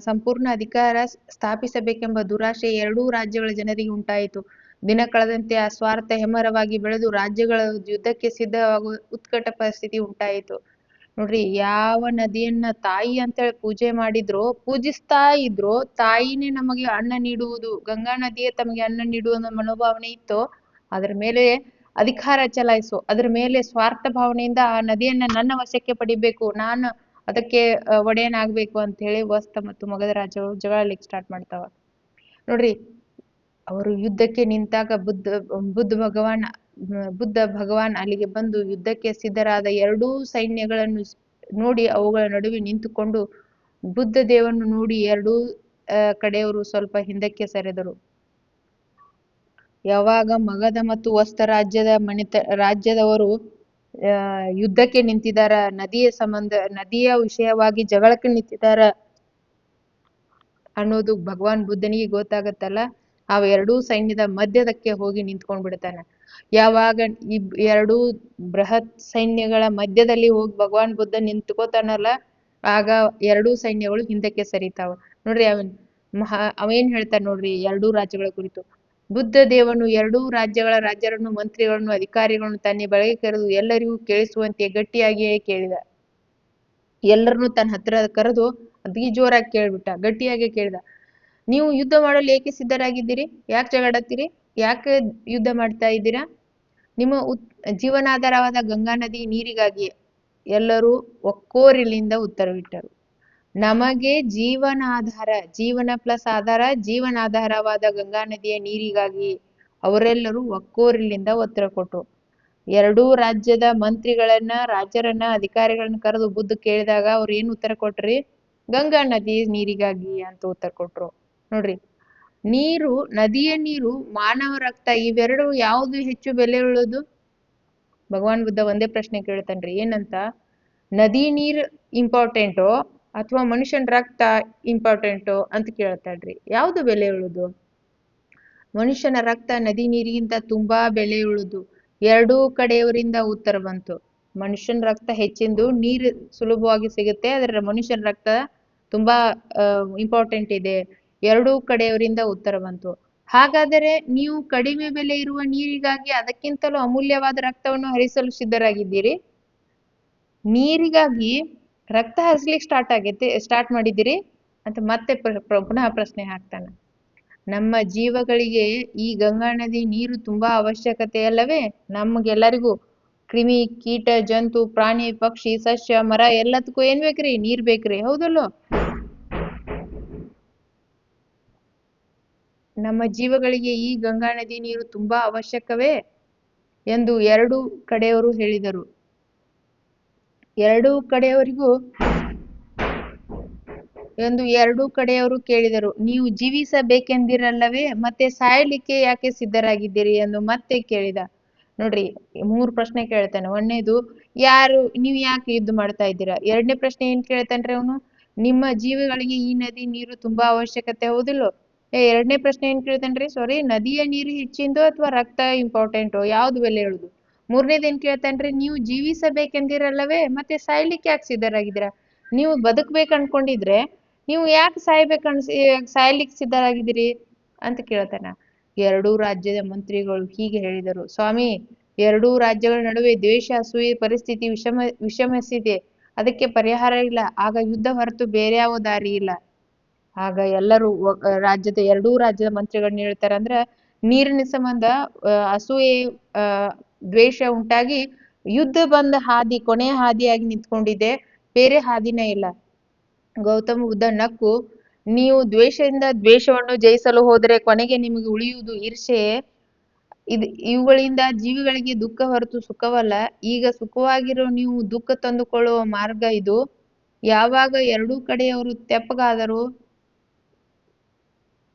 ಸಂಪೂರ್ಣ ಅಧಿಕಾರ ಸ್ಥಾಪಿಸಬೇಕೆಂಬ ದುರಾಶೆ ಎರಡೂ ರಾಜ್ಯಗಳ ಜನರಿಗೆ ಉಂಟಾಯಿತು. ದಿನ ಕಳೆದಂತೆ ಆ ಸ್ವಾರ್ಥ ಹೆಮ್ಮರವಾಗಿ ಬೆಳೆದು ರಾಜ್ಯಗಳ ಯುದ್ಧಕ್ಕೆ ಸಿದ್ಧವಾಗುವ ಉತ್ಕಟ ಪರಿಸ್ಥಿತಿ ಉಂಟಾಯಿತು. ನೋಡ್ರಿ, ಯಾವ ನದಿಯನ್ನ ತಾಯಿ ಅಂತೇಳಿ ಪೂಜಿಸ್ತಾ ಇದ್ರು, ತಾಯಿನೇ ನಮಗೆ ಅನ್ನ ನೀಡುವುದು, ಗಂಗಾ ನದಿಯೇ ತಮಗೆ ಅನ್ನ ನೀಡುವ ಮನೋಭಾವನೆ ಇತ್ತು, ಅದ್ರ ಮೇಲೆ ಅಧಿಕಾರ ಚಲಾಯಿಸು, ಅದ್ರ ಮೇಲೆ ಸ್ವಾರ್ಥ ಭಾವನೆಯಿಂದ ಆ ನದಿಯನ್ನ ನನ್ನ ವಶಕ್ಕೆ ಪಡಿಬೇಕು, ನಾನು ಅದಕ್ಕೆ ಒಡೆಯನಾಗ್ಬೇಕು ಅಂತ ಹೇಳಿ ವಸ್ತ ಮತ್ತು ಮಗಧ ರಾಜ್ಯಗಳು ಜಗಳಲಿಕ್ಕೆ ಸ್ಟಾರ್ಟ್ ಮಾಡ್ತಾವ. ನೋಡ್ರಿ, ಅವರು ಯುದ್ಧಕ್ಕೆ ನಿಂತಾಗ ಬುದ್ಧ ಭಗವಾನ್ ಅಲ್ಲಿಗೆ ಬಂದು ಯುದ್ಧಕ್ಕೆ ಸಿದ್ಧರಾದ ಎರಡೂ ಸೈನ್ಯಗಳನ್ನು ನೋಡಿ ಅವುಗಳ ನಡುವೆ ನಿಂತುಕೊಂಡು ಬುದ್ಧ ದೇವರನ್ನು ನೋಡಿ ಎರಡೂ ಕಡೆಯವರು ಸ್ವಲ್ಪ ಹಿಂದಕ್ಕೆ ಸರಿದರು. ಯಾವಾಗ ಮಗಧ ಮತ್ತು ವಸ್ತ ರಾಜ್ಯದವರು ಯುದ್ಧಕ್ಕೆ ನಿಂತಿದಾರ, ನದಿಯ ವಿಷಯವಾಗಿ ಜಗಳಕ್ಕೆ ನಿಂತಿದಾರ ಅನ್ನೋದು ಭಗವಾನ್ ಬುದ್ಧನಿಗೆ ಗೊತ್ತಾಗತ್ತಲ್ಲ, ಅವ ಎರಡೂ ಸೈನ್ಯದ ಮಧ್ಯದಕ್ಕೆ ಹೋಗಿ ನಿಂತ್ಕೊಂಡ್ ಬಿಡ್ತಾನ. ಯಾವಾಗ ಎರಡೂ ಬೃಹತ್ ಸೈನ್ಯಗಳ ಮಧ್ಯದಲ್ಲಿ ಹೋಗಿ ಭಗವಾನ್ ಬುದ್ಧ ನಿಂತ್ಕೋತಾನಲ್ಲ, ಆಗ ಎರಡೂ ಸೈನ್ಯಗಳು ಹಿಂದಕ್ಕೆ ಸರಿತಾವ. ನೋಡ್ರಿ, ಅವೇನ್ ಹೇಳ್ತಾನ ನೋಡ್ರಿ ಎರಡೂ ರಾಜ್ಯಗಳ ಕುರಿತು. ಬುದ್ಧ ದೇವನು ಎರಡೂ ರಾಜ್ಯರನ್ನು, ಮಂತ್ರಿಗಳನ್ನು, ಅಧಿಕಾರಿಗಳನ್ನು ತನ್ನ ಬಳಿಗೆ ಕರೆದು ಎಲ್ಲರಿಗೂ ಕೇಳಿಸುವಂತೆ ಗಟ್ಟಿಯಾಗಿಯೇ ಕೇಳಿದ. ಎಲ್ಲರನ್ನೂ ತನ್ನ ಹತ್ರ ಕರೆದು ಅತಿ ಜೋರಾಗಿ ಕೇಳ್ಬಿಟ್ಟ, ಗಟ್ಟಿಯಾಗಿ ಕೇಳಿದ, ನೀವು ಯುದ್ಧ ಮಾಡಲು ಏಕೆ ಸಿದ್ಧರಾಗಿದ್ದೀರಿ? ಯಾಕೆ ಜಗಳಾಡ್ತೀರಿ? ಯಾಕೆ ಯುದ್ಧ ಮಾಡ್ತಾ ಇದ್ದೀರಾ? ನಿಮ್ಮ ಜೀವನಾಧಾರವಾದ ಗಂಗಾ ನದಿ ನೀರಿಗಾಗಿ. ಎಲ್ಲರೂ ಒಕ್ಕೊರಲಿನಿಂದ ಉತ್ತರವಿಟ್ಟರು, ನಮಗೆ ಜೀವನ ಪ್ಲಸ್ ಆಧಾರ, ಜೀವನಾಧಾರವಾದ ಗಂಗಾ ನದಿಯ ನೀರಿಗಾಗಿ. ಅವರೆಲ್ಲರೂ ಒಕ್ಕೊರಲಿನಿಂದ ಉತ್ತರ ಕೊಟ್ರು. ಎರಡೂ ರಾಜ್ಯದ ರಾಜರನ್ನ, ಅಧಿಕಾರಿಗಳನ್ನ ಕರೆದು ಬುದ್ಧ ಕೇಳಿದಾಗ ಅವ್ರು ಏನ್ ಉತ್ತರ ಕೊಟ್ರಿ? ಗಂಗಾ ನದಿ ನೀರಿಗಾಗಿ ಅಂತ ಉತ್ತರ ಕೊಟ್ರು. ನೋಡ್ರಿ, ನದಿಯ ನೀರು, ಮಾನವ ರಕ್ತ, ಇವೆರಡು ಯಾವ್ದು ಹೆಚ್ಚು ಬೆಲೆ ಉಳ್ಳದು? ಭಗವಾನ್ ಬುದ್ಧ ಒಂದೇ ಪ್ರಶ್ನೆ ಕೇಳ್ತಾನ್ರಿ, ಏನಂತ? ನದಿ ನೀರ್ ಇಂಪಾರ್ಟೆಂಟೋ ಅಥವಾ ಮನುಷ್ಯನ ರಕ್ತ ಇಂಪಾರ್ಟೆಂಟೋ ಅಂತ ಕೇಳ್ತಾಳ್ರಿ. ಯಾವ್ದು ಬೆಲೆ ಉಳ್ಳದು? ಮನುಷ್ಯನ ರಕ್ತ ನದಿ ನೀರಿಗಿಂತ ತುಂಬಾ ಬೆಲೆಯುಳ್ಳದು. ಎರಡೂ ಕಡೆಯವರಿಂದ ಉತ್ತರ ಬಂತು. ಮನುಷ್ಯನ ರಕ್ತ ಹೆಚ್ಚಿಂದು, ನೀರು ಸುಲಭವಾಗಿ ಸಿಗುತ್ತೆ, ಆದ್ರೆ ಮನುಷ್ಯನ ರಕ್ತ ತುಂಬಾ ಇಂಪಾರ್ಟೆಂಟ್ ಇದೆ. ಎರಡೂ ಕಡೆಯವರಿಂದ ಉತ್ತರ ಬಂತು. ಹಾಗಾದರೆ ನೀವು ಕಡಿಮೆ ಬೆಲೆ ಇರುವ ನೀರಿಗಾಗಿ ಅದಕ್ಕಿಂತಲೂ ಅಮೂಲ್ಯವಾದ ರಕ್ತವನ್ನು ಹರಿಸಲು ಸಿದ್ಧರಾಗಿದ್ದೀರಿ. ನೀರಿಗಾಗಿ ರಕ್ತ ಹರಿಸ್ಲಿಕ್ಕೆ ಸ್ಟಾರ್ಟ್ ಮಾಡಿದ್ದೀರಿ ಅಂತ ಮತ್ತೆ ಪುನಃ ಪ್ರಶ್ನೆ ಹಾಕ್ತಾನ. ನಮ್ಮ ಜೀವಗಳಿಗೆ ಈ ಗಂಗಾ ನದಿ ನೀರು ತುಂಬಾ ಅವಶ್ಯಕತೆ ಅಲ್ಲವೇ? ನಮ್ಗೆಲ್ಲರಿಗೂ ಕ್ರಿಮಿ ಕೀಟ ಜಂತು ಪ್ರಾಣಿ ಪಕ್ಷಿ ಸಸ್ಯ ಮರ ಎಲ್ಲದಕ್ಕೂ ಏನ್ ಬೇಕ್ರಿ? ನೀರ್ ಬೇಕ್ರಿ, ಹೌದಲ್ಲೋ? ನಮ್ಮ ಜೀವಗಳಿಗೆ ಈ ಗಂಗಾ ನದಿ ನೀರು ತುಂಬಾ ಅವಶ್ಯಕವೇ ಎಂದು ಎರಡೂ ಕಡೆಯವರು ಕೇಳಿದರು. ನೀವು ಜೀವಿಸಬೇಕೆಂದಿರಲ್ಲವೇ? ಮತ್ತೆ ಸಾಯಲಿಕ್ಕೆ ಯಾಕೆ ಸಿದ್ಧರಾಗಿದ್ದೀರಿ ಎಂದು ಮತ್ತೆ ಕೇಳಿದ. ನೋಡ್ರಿ, 3 ಪ್ರಶ್ನೆ ಕೇಳ್ತಾನೆ. ಒಂದನೇದು, ನೀವ್ ಯಾಕೆ ಯುದ್ಧ ಮಾಡ್ತಾ ಇದ್ದೀರಾ? ಎರಡನೇ ಪ್ರಶ್ನೆ ಏನ್ ಕೇಳ್ತಾನ್ರಿ ಅವನು? ನಿಮ್ಮ ಜೀವಿಗಳಿಗೆ ಈ ನದಿ ನೀರು ತುಂಬಾ ಅವಶ್ಯಕತೆ, ಹೌದಿಲ್ಲೋ? ಎರಡನೇ ಪ್ರಶ್ನೆ ಏನ್ ಕೇಳ್ತಾನ್ರಿ? ಸಾರಿ, ನದಿಯ ನೀರು ಹೆಚ್ಚಿಂದೋ ಅಥವಾ ರಕ್ತ ಇಂಪಾರ್ಟೆಂಟೋ? ಯಾವ್ದು ಬೆಲೆ ಹೇಳುದು? ಮೂರನೇದ್ ಏನ್ ಕೇಳ್ತಾನ್ರಿ? ನೀವು ಜೀವಿಸಬೇಕೆಂದಿರಲ್ಲವೇ? ಮತ್ತೆ ಸಾಯ್ಲಿಕ್ಕೆ ಯಾಕೆ ಸಿದ್ಧರಾಗಿದ್ದೀರಾ? ನೀವು ಬದುಕ್ಬೇಕು ಅನ್ಕೊಂಡಿದ್ರೆ ನೀವು ಯಾಕೆ ಸಾಯ್ಲಿಕ್ಕೆ ಸಿದ್ಧರಾಗಿದ್ದೀರಿ ಅಂತ ಕೇಳ್ತಾನ. ಎರಡೂ ರಾಜ್ಯದ ಮಂತ್ರಿಗಳು ಹೀಗೆ ಹೇಳಿದರು. ಸ್ವಾಮಿ, ಎರಡೂ ರಾಜ್ಯಗಳ ನಡುವೆ ದ್ವೇಷ ಅಸೂಯೆ ಪರಿಸ್ಥಿತಿ ವಿಷಮಿಸಿದೆ. ಅದಕ್ಕೆ ಪರಿಹಾರ ಇಲ್ಲ. ಆಗ ಯುದ್ಧ ಹೊರತು ಬೇರೆ ಯಾವ ದಾರಿ ಇಲ್ಲ. ಆಗ ಎಲ್ಲರೂ ಎರಡೂ ರಾಜ್ಯದ ಮಂತ್ರಿಗಳನ್ನ ಹೇಳ್ತಾರ. ಅಂದ್ರ ನೀರಿನ ಸಂಬಂಧ ಅಸೂಯೆ ದ್ವೇಷ ಉಂಟಾಗಿ ಯುದ್ಧ ಬಂದ ಕೊನೆ ಹಾದಿಯಾಗಿ ನಿಂತ್ಕೊಂಡಿದೆ, ಬೇರೆ ಹಾದಿನೇ ಇಲ್ಲ. ಗೌತಮ ಬುದ್ಧ ನಕ್ಕು, ನೀವು ದ್ವೇಷದಿಂದ ದ್ವೇಷವನ್ನು ಜಯಿಸಲು ಹೋದರೆ ಕೊನೆಗೆ ನಿಮಗೆ ಉಳಿಯುವುದು ಈರ್ಷೆ. ಇವುಗಳಿಂದ ಜೀವಿಗಳಿಗೆ ದುಃಖ ಹೊರತು ಸುಖವಲ್ಲ. ಈಗ ಸುಖವಾಗಿರೋ ನೀವು ದುಃಖ ತಂದುಕೊಳ್ಳುವ ಮಾರ್ಗ ಇದು. ಯಾವಾಗ ಎರಡೂ ಕಡೆಯವರು ತೆಪ್ಪಗಾದರು.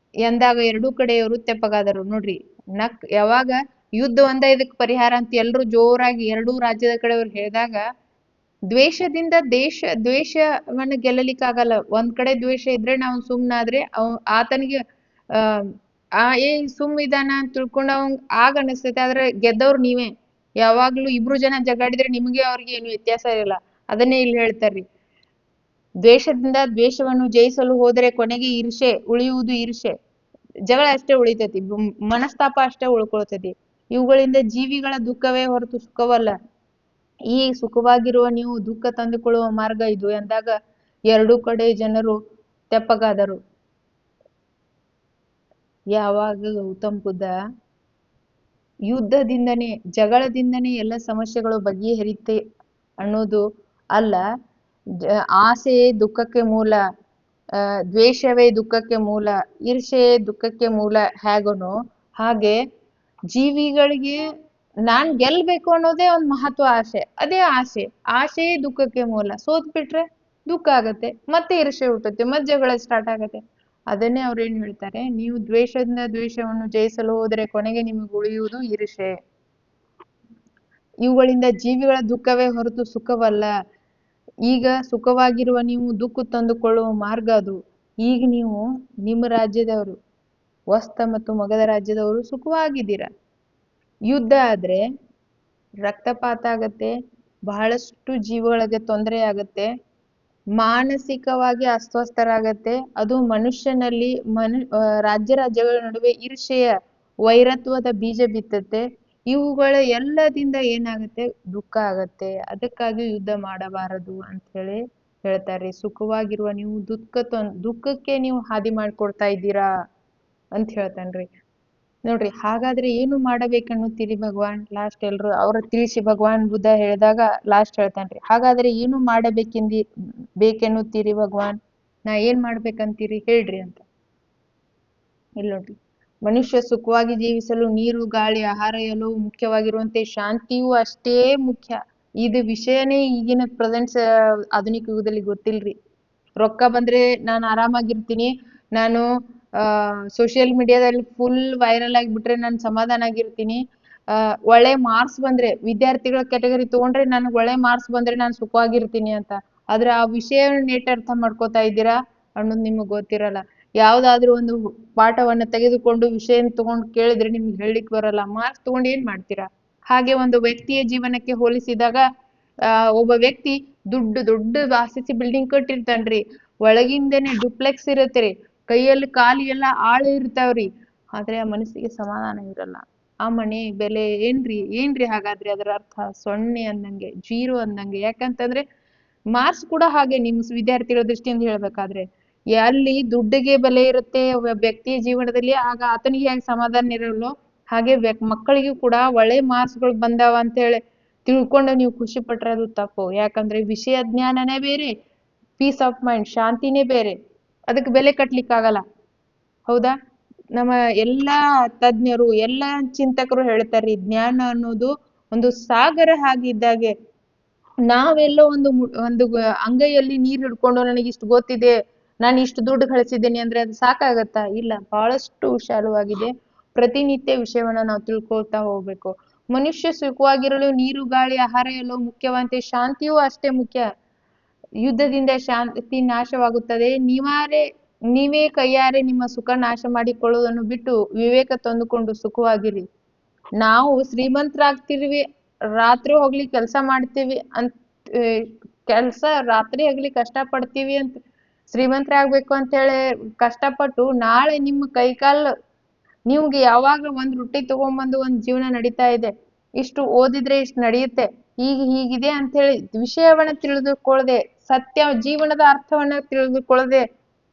ನೋಡ್ರಿ, ಯಾವಾಗ ಯುದ್ಧ ಇದಕ್ಕೆ ಪರಿಹಾರ ಅಂತ ಎಲ್ರು ಜೋರಾಗಿ ಎರಡೂ ರಾಜ್ಯದ ಕಡೆಯವ್ರು ಹೇಳಿದಾಗ, ದ್ವೇಷದಿಂದ ದ್ವೇಷವನ್ನ ಗೆಲ್ಲಲಿಕ್ಕಾಗಲ್ಲ. ಒಂದ್ ಕಡೆ ದ್ವೇಷ ಇದ್ರೆ ನಾವು ಸುಮ್ನಾದ್ರೆ ಆತನಿಗೆ ಇದಾನ ಅಂತ ತಿಳ್ಕೊಂಡು ಆಗ ಅನಿಸ್ತೈತೆ. ಆದ್ರೆ ಗೆದ್ದವ್ರು ನೀವೇ. ಯಾವಾಗ್ಲೂ ಇಬ್ರು ಜನ ಜಗಾಡಿದ್ರೆ ನಿಮ್ಗೆ ಅವ್ರಿಗೆ ಏನು ವ್ಯತ್ಯಾಸ ಇರಲ್ಲ. ಅದನ್ನೇ ಇಲ್ಲಿ ಹೇಳ್ತಾರ್ರಿ. ದ್ವೇಷದಿಂದ ದ್ವೇಷವನ್ನು ಜಯಿಸಲು ಹೋದರೆ ಕೊನೆಗೆ ಉಳಿಯುವುದು ಈರ್ಷೆ. ಜಗಳ ಅಷ್ಟೇ ಉಳಿತೈತಿ, ಮನಸ್ತಾಪ ಅಷ್ಟೇ ಉಳ್ಕೊಳ್ತೈತಿ. ಇವುಗಳಿಂದ ಜೀವಿಗಳ ದುಃಖವೇ ಹೊರತು ಸುಖವಲ್ಲ. ಈ ಸುಖವಾಗಿರುವ ನೀವು ದುಃಖ ತಂದುಕೊಳ್ಳುವ ಮಾರ್ಗ ಇದು ಎಂದಾಗ ಎರಡೂ ಕಡೆ ಜನರು ತೆಪ್ಪಗಾದರು. ಯಾವಾಗ ಗೌತಮ್ ಬುದ್ಧ ಯುದ್ಧದಿಂದನೇ ಜಗಳದಿಂದನೇ ಎಲ್ಲ ಸಮಸ್ಯೆಗಳು ಬಗೆಹರಿತೆ ಅನ್ನೋದು ಅಲ್ಲ, ಆಸೆಯೇ ದುಃಖಕ್ಕೆ ಮೂಲ, ದ್ವೇಷವೇ ದುಃಖಕ್ಕೆ ಮೂಲ, ಈರ್ಷೆಯೇ ದುಃಖಕ್ಕೆ ಮೂಲ ಹೇಗನೋ ಹಾಗೆ ಜೀವಿಗಳಿಗೆ ನಾನ್ ಗೆಲ್ಬೇಕು ಅನ್ನೋದೇ ಒಂದ್ ಮಹತ್ವ. ಅದೇ ಆಸೆಯೇ ದುಃಖಕ್ಕೆ ಮೂಲ. ಸೋತ್ ಬಿಟ್ರೆ ದುಃಖ ಆಗತ್ತೆ, ಮತ್ತೆ ಈರ್ಷೆ ಹುಟ್ಟುತ್ತೆ, ಮತ್ತೆ ಜಗಳ ಸ್ಟಾರ್ಟ್ ಆಗತ್ತೆ. ಅದನ್ನೇ ಅವ್ರು ಏನ್ ಹೇಳ್ತಾರೆ, ನೀವು ದ್ವೇಷದಿಂದ ದ್ವೇಷವನ್ನು ಜಯಿಸಲು ಹೋದರೆ ಕೊನೆಗೆ ನಿಮಗೆ ಉಳಿಯುವುದು ಈರ್ಷೆ. ಇವುಗಳಿಂದ ಜೀವಿಗಳ ದುಃಖವೇ ಹೊರತು ಸುಖವಲ್ಲ. ಈಗ ಸುಖವಾಗಿರುವ ನೀವು ದುಃಖ ತಂದುಕೊಳ್ಳುವ ಮಾರ್ಗ ಅದು. ಈಗ ನೀವು ನಿಮ್ಮ ರಾಜ್ಯದವರು, ವಸ್ತ ಮತ್ತು ಮಗಧ ರಾಜ್ಯದವರು ಸುಖವಾಗಿದ್ದೀರಾ. ಯುದ್ಧ ಆದ್ರೆ ರಕ್ತಪಾತ ಆಗತ್ತೆ, ಬಹಳಷ್ಟು ಜೀವಗಳಿಗೆ ತೊಂದರೆ ಆಗತ್ತೆ, ಮಾನಸಿಕವಾಗಿ ಅಸ್ವಸ್ಥರಾಗತ್ತೆ. ಅದು ಮನುಷ್ಯನಲ್ಲಿ ರಾಜ್ಯಗಳ ನಡುವೆ ಈರ್ಷೆಯ ವೈರತ್ವದ ಬೀಜ ಬಿತ್ತತ್ತೆ. ಇವುಗಳ ಎಲ್ಲದಿಂದ ಏನಾಗತ್ತೆ? ದುಃಖ ಆಗತ್ತೆ. ಅದಕ್ಕಾಗಿ ಯುದ್ಧ ಮಾಡಬಾರದು ಅಂತ ಹೇಳ್ತಾರೆ. ಸುಖವಾಗಿರುವ ನೀವು ದುಃಖಕ್ಕೆ ನೀವು ಹಾದಿ ಮಾಡ್ಕೊಡ್ತಾ ಇದ್ದೀರಾ ಅಂತ ಹೇಳ್ತಾನ್ರಿ. ನೋಡ್ರಿ, ಹಾಗಾದ್ರೆ ಏನು ಮಾಡ್ಬೇಕನ್ನುತ್ತೀರಿ ಭಗವಾನ್? ಲಾಸ್ಟ್ ಎಲ್ರು ಅವ್ರ ತಿಳಿಸಿ ಭಗವಾನ್ ಬುದ್ಧ ಹೇಳಿದಾಗ ಲಾಸ್ಟ್ ಹೇಳ್ತಾನ್ರಿ, ಹಾಗಾದ್ರೆ ಏನು ಬೇಕೆನ್ನುತ್ತೀರಿ ಭಗವಾನ್? ನಾ ಏನ್ ಮಾಡ್ಬೇಕಂತೀರಿ ಹೇಳ್ರಿ ಅಂತ. ಇಲ್ಲಿ ನೋಡ್ರಿ, ಮನುಷ್ಯ ಸುಖವಾಗಿ ಜೀವಿಸಲು ನೀರು ಗಾಳಿ ಆಹಾರ ಎಲ್ಲವೂ ಮುಖ್ಯವಾಗಿರುವಂತೆ ಶಾಂತಿಯೂ ಅಷ್ಟೇ ಮುಖ್ಯ. ಇದು ವಿಷಯನೇ ಈಗಿನ ಪ್ರೆಸೆಂಟ್ ಆಧುನಿಕ ಯುಗದಲ್ಲಿ ಗೊತ್ತಿಲ್ರಿ. ರೊಕ್ಕ ಬಂದ್ರೆ ನಾನು ಆರಾಮಾಗಿರ್ತೀನಿ, ನಾನು ಸೋಷಿಯಲ್ ಮೀಡಿಯಾದಲ್ಲಿ ಫುಲ್ ವೈರಲ್ ಆಗಿಬಿಟ್ರೆ ನಾನು ಸಮಾಧಾನ ಆಗಿರ್ತೀನಿ, ಒಳ್ಳೆ ಮಾರ್ಕ್ಸ್ ಬಂದ್ರೆ ವಿದ್ಯಾರ್ಥಿಗಳ ಕ್ಯಾಟಗರಿ ತಗೊಂಡ್ರೆ ನನಗೆ ಒಳ್ಳೆ ಮಾರ್ಕ್ಸ್ ಬಂದ್ರೆ ನಾನು ಸುಖವಾಗಿರ್ತೀನಿ ಅಂತ. ಆದ್ರೆ ಆ ವಿಷಯವನ್ನು ನೆಟ್ ಅರ್ಥ ಮಾಡ್ಕೋತಾ ಇದ್ದೀರಾ ಅನ್ನೋದು ನಿಮಗ್ ಗೊತ್ತಿರಲ್ಲ. ಯಾವ್ದಾದ್ರು ಒಂದು ಪಾಠವನ್ನ ತೆಗೆದುಕೊಂಡು ವಿಷಯ ತಗೊಂಡು ಕೇಳಿದ್ರೆ ನಿಮ್ಗೆ ಹೇಳಿಕ್ ಬರಲ್ಲ, ಮಾರ್ಕ್ಸ್ ತಗೊಂಡು ಏನ್ ಮಾಡ್ತೀರಾ? ಹಾಗೆ ಒಂದು ವ್ಯಕ್ತಿಯ ಜೀವನಕ್ಕೆ ಹೋಲಿಸಿದಾಗ ಒಬ್ಬ ವ್ಯಕ್ತಿ ದೊಡ್ಡ ಆರ್ಸಿಸಿ ಬಿಲ್ಡಿಂಗ್ ಕಟ್ಟಿರ್ತಾನ್ರಿ, ಒಳಗಿಂದೇನೆ ಡುಪ್ಲೆಕ್ಸ್ ಇರತ್ರಿ, ಕೈಯಲ್ಲಿ ಕಾಲು ಎಲ್ಲ ಆಳು ಇರ್ತಾವ್ರಿ, ಆದ್ರೆ ಆ ಮನಸ್ಸಿಗೆ ಸಮಾಧಾನ ಇರಲ್ಲ. ಆ ಮನೆ ಬೆಲೆ ಏನ್ರಿ ಹಾಗಾದ್ರೆ ಅದರ ಅರ್ಥ? ಸೊನ್ನೆ ಅಂದಂಗೆ, ಜೀರೋ ಅಂದಂಗೆ. ಯಾಕಂತಂದ್ರೆ ಮಾರ್ಕ್ಸ್ ಕೂಡ ಹಾಗೆ ನಿಮ್ ವಿದ್ಯಾರ್ಥಿಗಳ ದೃಷ್ಟಿಯಿಂದ ಹೇಳ್ಬೇಕಾದ್ರೆ, ಅಲ್ಲಿ ದುಡ್ಡಿಗೆ ಬೆಲೆ ಇರುತ್ತೆ ವ್ಯಕ್ತಿಯ ಜೀವನದಲ್ಲಿ, ಆಗ ಆತನಿಗೆ ಹೆಂಗ್ ಸಮಾಧಾನ ಇರಲ್ಲೋ ಹಾಗೆ ಮಕ್ಕಳಿಗೂ ಕೂಡ ಒಳ್ಳೆ ಮಾರ್ಕ್ಸ್ಗಳು ಬಂದಾವ ಅಂತ ಹೇಳಿ ತಿಳ್ಕೊಂಡು ನೀವು ಖುಷಿ ಪಟ್ರೆ ಅದು ತಪ್ಪು. ಯಾಕಂದ್ರೆ ವಿಷಯ ಜ್ಞಾನನೇ ಬೇರೆ, ಪೀಸ್ ಆಫ್ ಮೈಂಡ್ ಶಾಂತಿನೇ ಬೇರೆ. ಅದಕ್ಕೆ ಬೆಲೆ ಕಟ್ಲಿಕ್ಕಾಗಲ್ಲ. ಹೌದಾ? ನಮ್ಮ ಎಲ್ಲಾ ತಜ್ಞರು ಎಲ್ಲಾ ಚಿಂತಕರು ಹೇಳ್ತಾರ್ರಿ, ಜ್ಞಾನ ಅನ್ನೋದು ಒಂದು ಸಾಗರ ಹಾಗಿದ್ದಾಗೆ. ನಾವೆಲ್ಲೋ ಒಂದು ಅಂಗೈಯಲ್ಲಿ ನೀರ್ ಹಿಡ್ಕೊಂಡು ನನಗೆ ಇಷ್ಟು ಗೊತ್ತಿದೆ, ನಾನು ಇಷ್ಟು ದುಡ್ಡು ಗಳಿಸಿದ್ದೀನಿ ಅಂದ್ರೆ ಅದು ಸಾಕಾಗತ್ತಾ? ಇಲ್ಲ, ಬಹಳಷ್ಟು ವಿಶಾಲವಾಗಿದೆ. ಪ್ರತಿನಿತ್ಯ ವಿಷಯವನ್ನ ನಾವು ತಿಳ್ಕೊಳ್ತಾ ಹೋಗ್ಬೇಕು. ಮನುಷ್ಯ ಸುಖವಾಗಿರಲು ನೀರು, ಗಾಳಿ, ಆಹಾರ ಎಲ್ಲವೂ ಮುಖ್ಯವಂತೆ ಶಾಂತಿಯೂ ಅಷ್ಟೇ ಮುಖ್ಯ. ಯುದ್ಧದಿಂದ ಶಾಂತಿ ನಾಶವಾಗುತ್ತದೆ. ನೀವೇ ಕೈಯಾರೆ ನಿಮ್ಮ ಸುಖ ನಾಶ ಮಾಡಿಕೊಳ್ಳುವುದನ್ನು ಬಿಟ್ಟು ವಿವೇಕ ತಂದುಕೊಂಡು ಸುಖವಾಗಿರಿ. ನಾವು ಶ್ರೀಮಂತರಾಗ್ತಿರ್ವಿ, ರಾತ್ರಿ ಹೋಗ್ಲಿ ಕೆಲಸ ಮಾಡ್ತೀವಿ ಅಂತ, ಕೆಲ್ಸ ರಾತ್ರಿ ಆಗ್ಲಿ ಕಷ್ಟ ಪಡ್ತೀವಿ ಅಂತ ಶ್ರೀಮಂತರಾಗ್ಬೇಕು ಅಂತ ಹೇಳಿ ಕಷ್ಟಪಟ್ಟು ನಾಳೆ ನಿಮ್ಮ ಕೈಕಾಲ್ ನಿಮ್ಗೆ ಯಾವಾಗ ಒಂದ್ ರೊಟ್ಟಿ ತಗೊಂಬಂದು ಒಂದ್ ಜೀವನ ನಡೀತಾ ಇದೆ, ಇಷ್ಟು ಓದಿದ್ರೆ ಇಷ್ಟು ನಡೆಯುತ್ತೆ, ಹೀಗಿದೆ ಅಂತ ಹೇಳಿ ವಿಷಯವನ್ನ ತಿಳಿದುಕೊಳ್ಳದೆ, ಸತ್ಯ ಜೀವನದ ಅರ್ಥವನ್ನ ತಿಳಿದುಕೊಳ್ಳದೆ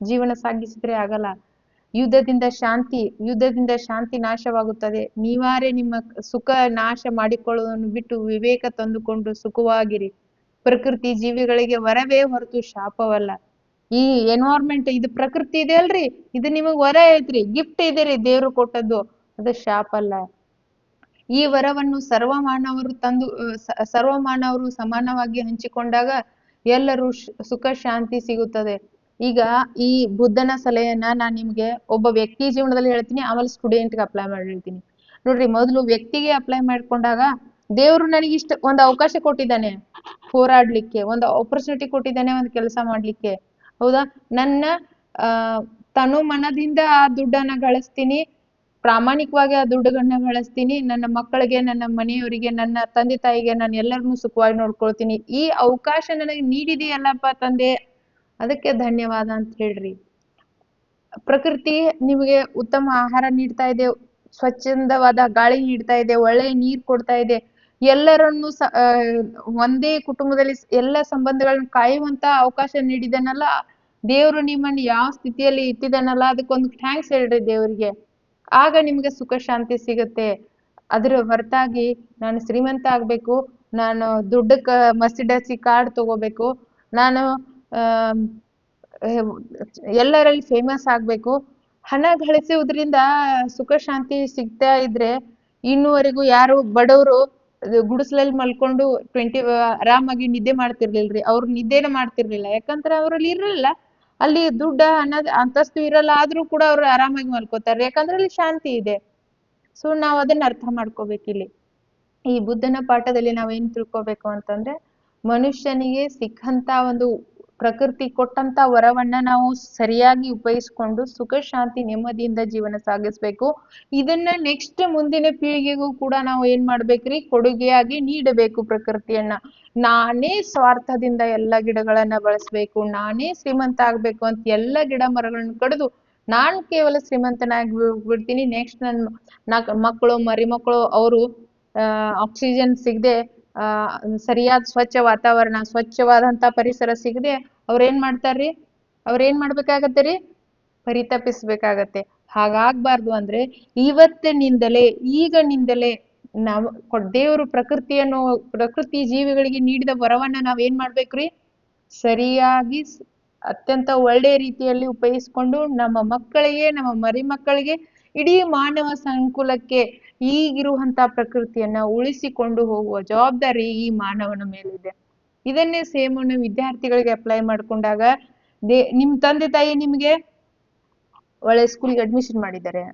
ಜೀವನ ಸಾಗಿಸಿದ್ರೆ ಆಗಲ್ಲ. ಯುದ್ಧದಿಂದ ಶಾಂತಿ ನಾಶವಾಗುತ್ತದೆ. ನೀವಾರೆ ನಿಮ್ಮ ಸುಖ ನಾಶ ಮಾಡಿಕೊಳ್ಳುವುದನ್ನು ಬಿಟ್ಟು ವಿವೇಕ ತಂದುಕೊಂಡು ಸುಖವಾಗಿರಿ. ಪ್ರಕೃತಿ ಜೀವಿಗಳಿಗೆ ವರವೇ ಹೊರತು ಶಾಪವಲ್ಲ. ಈ ಎನ್ವೈರ್ಮೆಂಟ್, ಇದು ಪ್ರಕೃತಿ ಇದೆ ಅಲ್ರಿ, ಇದು ನಿಮಗ್ ವರ ಐತ್ರಿ, ಗಿಫ್ಟ್ ಇದೆ ರೀ, ದೇವ್ರು ಕೊಟ್ಟದ್ದು, ಅದು ಶಾಪ ಅಲ್ಲ. ಈ ವರವನ್ನು ಸರ್ವ ಮಾನವರು ಸಮಾನವಾಗಿ ಹಂಚಿಕೊಂಡಾಗ ಎಲ್ಲರೂ ಸುಖ ಶಾಂತಿ ಸಿಗುತ್ತದೆ. ಈಗ ಈ ಬುದ್ಧನ ಸಲಹೆಯನ್ನ ನಾನ್ ನಿಮ್ಗೆ ಒಬ್ಬ ವ್ಯಕ್ತಿ ಜೀವನದಲ್ಲಿ ಹೇಳ್ತೀನಿ, ಆಮೇಲೆ ಸ್ಟೂಡೆಂಟ್ಗೆ ಅಪ್ಲೈ ಮಾಡಿ ಹೇಳ್ತೀನಿ. ನೋಡ್ರಿ, ಮೊದಲು ವ್ಯಕ್ತಿಗೆ ಅಪ್ಲೈ ಮಾಡ್ಕೊಂಡಾಗ ದೇವ್ರು ನನಗೆ ಇಷ್ಟ ಒಂದು ಅವಕಾಶ ಕೊಟ್ಟಿದ್ದಾನೆ ಹೋರಾಡ್ಲಿಕ್ಕೆ, ಒಂದು ಆಪರ್ಚುನಿಟಿ ಕೊಟ್ಟಿದ್ದಾನೆ ಒಂದು ಕೆಲಸ ಮಾಡ್ಲಿಕ್ಕೆ. ಹೌದಾ? ನನ್ನ ತನು ಮನದಿಂದ ಆ ದುಡ್ಡನ್ನ ಗಳಿಸ್ತೀನಿ, ಪ್ರಾಮಾಣಿಕವಾಗಿ ಆ ದುಡ್ಡುಗಳನ್ನ ಗಳಿಸ್ತೀನಿ, ನನ್ನ ಮಕ್ಕಳಿಗೆ, ನನ್ನ ಮನೆಯವರಿಗೆ, ನನ್ನ ತಂದೆ ತಾಯಿಗೆ ನಾನು ಎಲ್ಲರನ್ನೂ ಸುಖವಾಗಿ ನೋಡ್ಕೊಳ್ತೀನಿ. ಈ ಅವಕಾಶ ನನಗೆ ನೀಡಿದೆಯಲ್ಲಪ್ಪ ತಂದೆ, ಅದಕ್ಕೆ ಧನ್ಯವಾದ ಅಂತ ಹೇಳ್ರಿ. ಪ್ರಕೃತಿ ನಿಮಗೆ ಉತ್ತಮ ಆಹಾರ ನೀಡ್ತಾ ಇದೆ, ಸ್ವಚ್ಛಂದವಾದ ಗಾಳಿ ನೀಡ್ತಾ ಇದೆ, ಒಳ್ಳೆಯ ನೀರ್ ಕೊಡ್ತಾ ಇದೆ, ಎಲ್ಲರನ್ನು ಒಂದೇ ಕುಟುಂಬದಲ್ಲಿ ಎಲ್ಲ ಸಂಬಂಧಗಳನ್ನ ಕಾಯುವಂತ ಅವಕಾಶ ನೀಡಿದನಲ್ಲ ದೇವ್ರು, ನಿಮ್ಮನ್ನ ಯಾವ ಸ್ಥಿತಿಯಲ್ಲಿ ಇಟ್ಟಿದಾನಲ್ಲ ಅದಕ್ಕೊಂದು ಥ್ಯಾಂಕ್ಸ್ ಹೇಳ್ರಿ ದೇವ್ರಿಗೆ. ಆಗ ನಿಮ್ಗೆ ಸುಖ ಶಾಂತಿ ಸಿಗುತ್ತೆ. ಅದ್ರ ಹೊರತಾಗಿ ನಾನು ಶ್ರೀಮಂತ ಆಗ್ಬೇಕು, ನಾನು ದುಡ್ಡಕ್ಕ ಮರ್ಸಿಡೀಸ್ ಕಾರ್ ತಗೋಬೇಕು, ನಾನು ಎಲ್ಲರಲ್ಲಿ ಫೇಮಸ್ ಆಗ್ಬೇಕು, ಹಣ ಗಳಿಸುವುದ್ರಿಂದ ಸುಖ ಶಾಂತಿ ಸಿಗ್ತಾ ಇದ್ರೆ ಇನ್ನುವರೆಗೂ ಯಾರು ಬಡವರು ಗುಡಿಸಲಲ್ಲಿ ಮಲ್ಕೊಂಡು ಆರಾಮಾಗಿ ನಿದ್ದೆ ಮಾಡ್ತಿರ್ಲಿಲ್ರಿ. ಅವ್ರು ನಿದ್ದೆನ ಮಾಡ್ತಿರ್ಲಿಲ್ಲ, ಯಾಕಂದ್ರೆ ಅವ್ರಲ್ಲಿ ಇರಲಿಲ್ಲ, ಅಲ್ಲಿ ದುಡ್ಡ ಹಣದ ಅಂತಸ್ತು ಇರಲ್ಲ, ಆದ್ರೂ ಕೂಡ ಅವ್ರು ಆರಾಮಾಗಿ ಮಲ್ಕೋತಾರೆ, ಯಾಕಂದ್ರೆ ಅಲ್ಲಿ ಶಾಂತಿ ಇದೆ. ಸೊ ನಾವ್ ಅದನ್ನ ಅರ್ಥ ಮಾಡ್ಕೋಬೇಕಿಲ್ಲಿ. ಈ ಬುದ್ಧನ ಪಾಠದಲ್ಲಿ ನಾವೇನ್ ತಿಳ್ಕೊಬೇಕು ಅಂತಂದ್ರೆ, ಮನುಷ್ಯನಿಗೆ ಸಿಕ್ಕಂತ ಒಂದು ಪ್ರಕೃತಿ ಕೊಟ್ಟಂತ ವರವನ್ನ ನಾವು ಸರಿಯಾಗಿ ಉಪಯೋಗಿಸ್ಕೊಂಡು ಸುಖ ಶಾಂತಿ ನೆಮ್ಮದಿಯಿಂದ ಜೀವನ ಸಾಗಿಸ್ಬೇಕು. ಇದನ್ನ ನೆಕ್ಸ್ಟ್ ಮುಂದಿನ ಪೀಳಿಗೆಗೂ ಕೂಡ ನಾವು ಏನ್ ಮಾಡ್ಬೇಕ್ರಿ, ಕೊಡುಗೆಯಾಗಿ ನೀಡಬೇಕು ಪ್ರಕೃತಿಯನ್ನ. ನಾನೇ ಸ್ವಾರ್ಥದಿಂದ ಎಲ್ಲ ಗಿಡಗಳನ್ನ ಬಳಸ್ಬೇಕು, ನಾನೇ ಶ್ರೀಮಂತ ಆಗ್ಬೇಕು ಅಂತ ಎಲ್ಲ ಗಿಡ ಮರಗಳನ್ನ ಕಡಿದು ನಾನು ಕೇವಲ ಶ್ರೀಮಂತನಾಗಿ ಬಿಡ್ತೀನಿ, ನೆಕ್ಸ್ಟ್ ನನ್ನ ಮಕ್ಕಳು ಮರಿಮಕ್ಕಳು ಅವರು ಆಕ್ಸಿಜನ್ ಸಿಗದೆ, ಸರಿಯಾದ ಸ್ವಚ್ಛ ವಾತಾವರಣ, ಸ್ವಚ್ಛವಾದಂತ ಪರಿಸರ ಸಿಗದೆ ಅವ್ರೇನ್ ಮಾಡ್ತಾರ್ರಿ, ಅವ್ರೇನ್ ಮಾಡ್ಬೇಕಾಗತ್ತೆ ರೀ, ಪರಿತಪಿಸ್ಬೇಕಾಗತ್ತೆ. ಹಾಗಾಗ್ಬಾರ್ದು ಅಂದ್ರೆ ಇವತ್ತಿನಿಂದಲೇ, ಈಗನಿಂದಲೇ ನಾವು ದೇವರು ಪ್ರಕೃತಿ ಜೀವಿಗಳಿಗೆ ನೀಡಿದ ವರವನ್ನ ನಾವ್ ಏನ್ ಮಾಡ್ಬೇಕ್ರಿ, ಸರಿಯಾಗಿ ಅತ್ಯಂತ ಒಳ್ಳೆ ರೀತಿಯಲ್ಲಿ ಉಪಯೋಗಿಸ್ಕೊಂಡು ನಮ್ಮ ಮಕ್ಕಳಿಗೆ, ನಮ್ಮ ಮರಿಮಕ್ಕಳಿಗೆ, ಇಡೀ ಮಾನವ ಸಂಕುಲಕ್ಕೆ ಈಗಿರುವಂತ ಪ್ರಕೃತಿಯನ್ನ ಉಳಿಸಿಕೊಂಡು ಹೋಗುವ ಜವಾಬ್ದಾರಿ ಈ ಮಾನವನ ಮೇಲಿದೆ. ಇದನ್ನೇ ಸೇಮ್ ವಿದ್ಯಾರ್ಥಿಗಳಿಗೆ ಅಪ್ಲೈ ಮಾಡ್ಕೊಂಡಾಗ, ನಿಮ್ ತಂದೆ ತಾಯಿ ನಿಮ್ಗೆ ಒಳ್ಳೆ ಸ್ಕೂಲ್ಗೆ ಅಡ್ಮಿಷನ್ ಮಾಡಿದ್ದಾರೆ,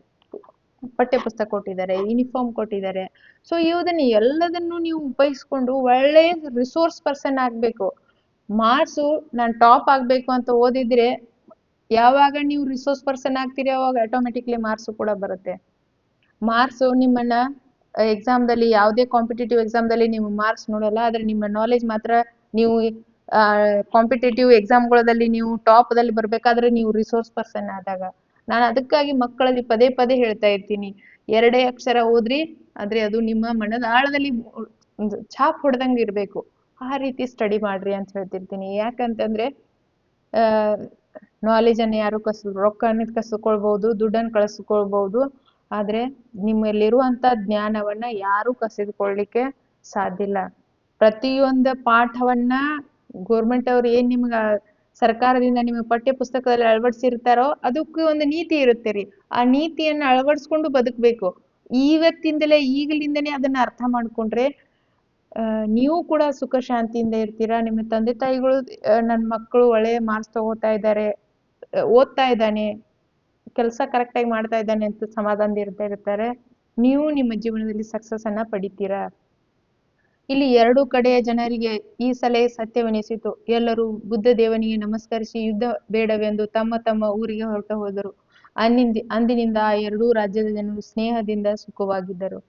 ಪಠ್ಯ ಪುಸ್ತಕ ಕೊಟ್ಟಿದ್ದಾರೆ, ಯೂನಿಫಾರ್ಮ್ ಕೊಟ್ಟಿದ್ದಾರೆ. ಸೊ ಇದನ್ನ ಎಲ್ಲದನ್ನು ನೀವು ಉಪಯೋಗಿಸ್ಕೊಂಡು ಒಳ್ಳೆ ರಿಸೋರ್ಸ್ ಪರ್ಸನ್ ಆಗ್ಬೇಕು. ಮಾರ್ಕ್ಸು ನಾನ್ ಟಾಪ್ ಆಗ್ಬೇಕು ಅಂತ ಓದಿದ್ರೆ, ಯಾವಾಗ ನೀವು ರಿಸೋರ್ಸ್ ಪರ್ಸನ್ ಆಗ್ತೀರಿ ಅವಾಗ ಆಟೋಮೆಟಿಕ್ಲಿ ಮಾರ್ಕ್ಸ್ ಕೂಡ ಬರುತ್ತೆ. ಮಾರ್ಕ್ಸ್ ನಿಮ್ಮನ್ನ ಎಕ್ಸಾಮ್ದಲ್ಲಿ, ಯಾವುದೇ ಕಾಂಪಿಟೇಟಿವ್ ಎಕ್ಸಾಮ್ದಲ್ಲಿ ನೀವು ಮಾರ್ಕ್ಸ್ ನೋಡಲ್ಲ, ಆದ್ರೆ ನಿಮ್ಮ ನಾಲೆಜ್ ಮಾತ್ರ ನೀವು ಕಾಂಪಿಟೇಟಿವ್ ಎಕ್ಸಾಮ್ಗಳಲ್ಲಿ ನೀವು ಟಾಪ್ ದಲ್ಲಿ ಬರ್ಬೇಕಾದ್ರೆ ನೀವು ರಿಸೋರ್ಸ್ ಪರ್ಸನ್ ಆದಾಗ ನಾನು ಅದಕ್ಕಾಗಿ ಮಕ್ಕಳಲ್ಲಿ ಪದೇ ಪದೇ ಹೇಳ್ತಾ ಇರ್ತೀನಿ, ಎರಡೇ ಅಕ್ಷರ ಓದ್ರಿ, ಆದ್ರೆ ಅದು ನಿಮ್ಮ ಮನದ ಆಳದಲ್ಲಿ ಒಂದು ಛಾಪ್ ಹೊಡೆದಂಗೆ ಇರ್ಬೇಕು. ಆ ರೀತಿ ಸ್ಟಡಿ ಮಾಡ್ರಿ ಅಂತ ಹೇಳ್ತಿರ್ತೀನಿ. ಯಾಕಂತಂದ್ರೆ ಆ ನಾಲೆಜ್ ಅನ್ನ ಯಾರು ರೊಕ್ಕನ ಕಸಿದ್ಕೊಳ್ಬಹುದು, ದುಡ್ಡನ್ನು ಕಳಿಸ್ಕೊಳ್ಬಹುದು, ಆದ್ರೆ ನಿಮ್ಮಲ್ಲಿರುವಂತ ಜ್ಞಾನವನ್ನ ಯಾರು ಕಸಿದುಕೊಳ್ಳಿಕ್ಕೆ ಸಾಧ್ಯ ಇಲ್ಲ. ಪ್ರತಿಯೊಂದು ಪಾಠವನ್ನ ಗೋರ್ಮೆಂಟ್ ಅವ್ರು ಏನ್ ನಿಮ್ಗ ಸರ್ಕಾರದಿಂದ ನಿಮಗೆ ಪಠ್ಯ ಪುಸ್ತಕದಲ್ಲಿ ಅಳವಡಿಸಿರ್ತಾರೋ ಅದಕ್ಕೂ ಒಂದು ನೀತಿ ಇರುತ್ತೆ ರೀ. ಆ ನೀತಿಯನ್ನ ಅಳವಡಿಸ್ಕೊಂಡು ಬದುಕ್ಬೇಕು. ಇವತ್ತಿಂದಲೇ ಈಗಲಿಂದನೇ ಅದನ್ನ ಅರ್ಥ ಮಾಡ್ಕೊಂಡ್ರೆ ನೀವು ಕೂಡ ಸುಖ ಶಾಂತಿಯಿಂದ ಇರ್ತೀರಾ. ನಿಮ್ಮ ತಂದೆ ತಾಯಿಗಳು ನನ್ನ ಮಕ್ಕಳು ಒಳ್ಳೆಯ ಮಾರ್ಕ್ಸ್ ತಗೋತಾ ಇದ್ದಾರೆ, ಓದ್ತಾ ಇದ್ದಾನೆ, ಕೆಲಸ ಕರೆಕ್ಟ್ ಆಗಿ ಮಾಡ್ತಾ ಇದ್ದಾನೆ ಅಂತ ಸಮಾಧಾನದಿಂದ ಇರ್ತಾರೆ. ನೀವು ನಿಮ್ಮ ಜೀವನದಲ್ಲಿ ಸಕ್ಸಸ್ ಅನ್ನ ಪಡಿತೀರಾ. ಇಲ್ಲಿ ಎರಡೂ ಕಡೆಯ ಜನರಿಗೆ ಈ ಸಲಹೆ ಸತ್ಯವೆನಿಸಿತು. ಎಲ್ಲರೂ ಬುದ್ಧ ದೇವನಿಗೆ ನಮಸ್ಕರಿಸಿ ಯುದ್ಧ ಬೇಡವೆಂದು ತಮ್ಮ ತಮ್ಮ ಊರಿಗೆ ಹೊರಟು ಹೋದರು. ಅಂದಿನಿಂದ ಆ ಎರಡೂ ರಾಜ್ಯದ ಜನರು ಸ್ನೇಹದಿಂದ ಸುಖವಾಗಿದ್ದರು.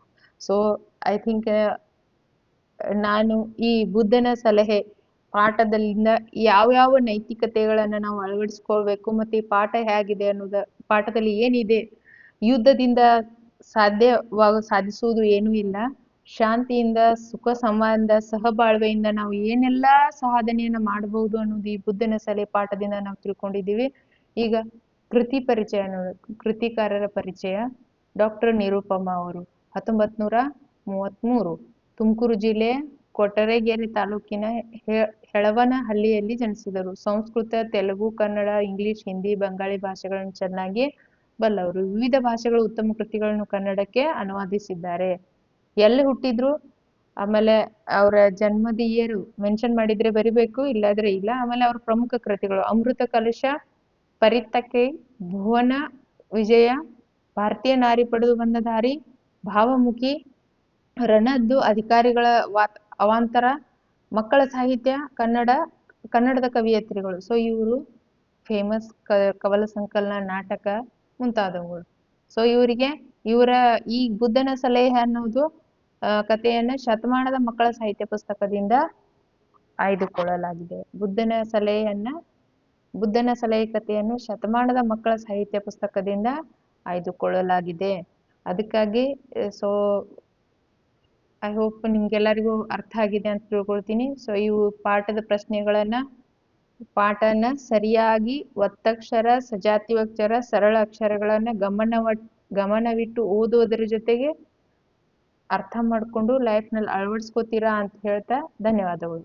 ಸೊ ಐ ಥಿಂಕ್ ನಾನು ಈ ಬುದ್ಧನ ಸಲಹೆ ಪಾಠದಲ್ಲಿಂದ ಯಾವ್ಯಾವ ನೈತಿಕತೆಗಳನ್ನ ನಾವು ಅಳವಡಿಸ್ಕೊಳ್ಬೇಕು, ಮತ್ತೆ ಈ ಪಾಠ ಹೇಗಿದೆ ಅನ್ನೋದ, ಪಾಠದಲ್ಲಿ ಏನಿದೆ, ಯುದ್ಧದಿಂದ ಸಾಧಿಸುವುದು ಏನೂ ಇಲ್ಲ, ಶಾಂತಿಯಿಂದ, ಸುಖ ಸಂವಾದದಿಂದ, ಸಹಬಾಳ್ವೆಯಿಂದ ನಾವು ಏನೆಲ್ಲಾ ಸಾಧನೆಯನ್ನ ಮಾಡಬಹುದು ಅನ್ನೋದು ಈ ಬುದ್ಧನ ಸಲಹೆ ಪಾಠದಿಂದ ನಾವು ತಿಳ್ಕೊಂಡಿದ್ದೀವಿ. ಈಗ ಕೃತಿ ಪರಿಚಯ ನೋಡೋದು. ಕೃತಿಕಾರರ ಪರಿಚಯ. ಡಾಕ್ಟರ್ ನಿರುಪಮ ಅವರು 1933 ತುಮಕೂರು ಜಿಲ್ಲೆ ಕೊಟರೆಗೆರೆ ತಾಲೂಕಿನ ಹೆಳವನಹಳ್ಳಿಯಲ್ಲಿ ಜನಿಸಿದರು. ಸಂಸ್ಕೃತ, ತೆಲುಗು, ಕನ್ನಡ, ಇಂಗ್ಲಿಷ್, ಹಿಂದಿ, ಬಂಗಾಳಿ ಭಾಷೆಗಳನ್ನು ಚೆನ್ನಾಗಿ ಬಲ್ಲವರು. ವಿವಿಧ ಭಾಷೆಗಳ ಉತ್ತಮ ಕೃತಿಗಳನ್ನು ಕನ್ನಡಕ್ಕೆ ಅನುವಾದಿಸಿದ್ದಾರೆ. ಎಲ್ಲಿ ಹುಟ್ಟಿದ್ರು, ಆಮೇಲೆ ಅವರ ಜನ್ಮದ ಇಯರ್ ಮೆನ್ಷನ್ ಮಾಡಿದ್ರೆ ಬರಿಬೇಕು, ಇಲ್ಲಾದ್ರೆ ಇಲ್ಲ. ಆಮೇಲೆ ಅವ್ರ ಪ್ರಮುಖ ಕೃತಿಗಳು ಅಮೃತ ಕಲಶ, ಪರಿತ್ತಕ್ಕೆ, ಭುವನ ವಿಜಯ, ಭಾರತೀಯ ನಾರಿ ಪಡೆದು ಬಂದ ದಾರಿ, ಭಾವಮುಖಿ, ರಣದ್ದು, ಅಧಿಕಾರಿಗಳ ಅವಾಂತರ, ಮಕ್ಕಳ ಸಾಹಿತ್ಯ, ಕನ್ನಡದ ಕವಿಯತ್ರಿಗಳು. ಸೊ ಇವರು ಫೇಮಸ್ ಕವನ ಸಂಕಲನ, ನಾಟಕ ಮುಂತಾದವುಗಳು. ಸೊ ಇವರ ಈ ಬುದ್ಧನ ಸಲಹೆ ಅನ್ನೋದು ಕಥೆಯನ್ನ ಶತಮಾನದ ಮಕ್ಕಳ ಸಾಹಿತ್ಯ ಪುಸ್ತಕದಿಂದ ಆಯ್ದುಕೊಳ್ಳಲಾಗಿದೆ. ಬುದ್ಧನ ಸಲಹೆ ಕಥೆಯನ್ನು ಶತಮಾನದ ಮಕ್ಕಳ ಸಾಹಿತ್ಯ ಪುಸ್ತಕದಿಂದ ಆಯ್ದುಕೊಳ್ಳಲಾಗಿದೆ. ಅದಕ್ಕಾಗಿ ಸೊ ಐ ಹೋಪ್ ನಿಮ್ಗೆಲ್ಲರಿಗೂ ಅರ್ಥ ಆಗಿದೆ ಅಂತ ತಿಳ್ಕೊಳ್ತೀನಿ. ಸೊ ಇವು ಪಾಠನ ಸರಿಯಾಗಿ ಒತ್ತಕ್ಷರ, ಸಜಾತಿಯಕ್ಷರ, ಸರಳ ಅಕ್ಷರಗಳನ್ನ ಗಮನವಿಟ್ಟು ಓದುವುದರ ಜೊತೆಗೆ ಅರ್ಥ ಮಾಡ್ಕೊಂಡು ಲೈಫ್ನಲ್ಲಿ ಅಳವಡಿಸ್ಕೋತೀರಾ ಅಂತ ಹೇಳ್ತಾ ಧನ್ಯವಾದಗಳು.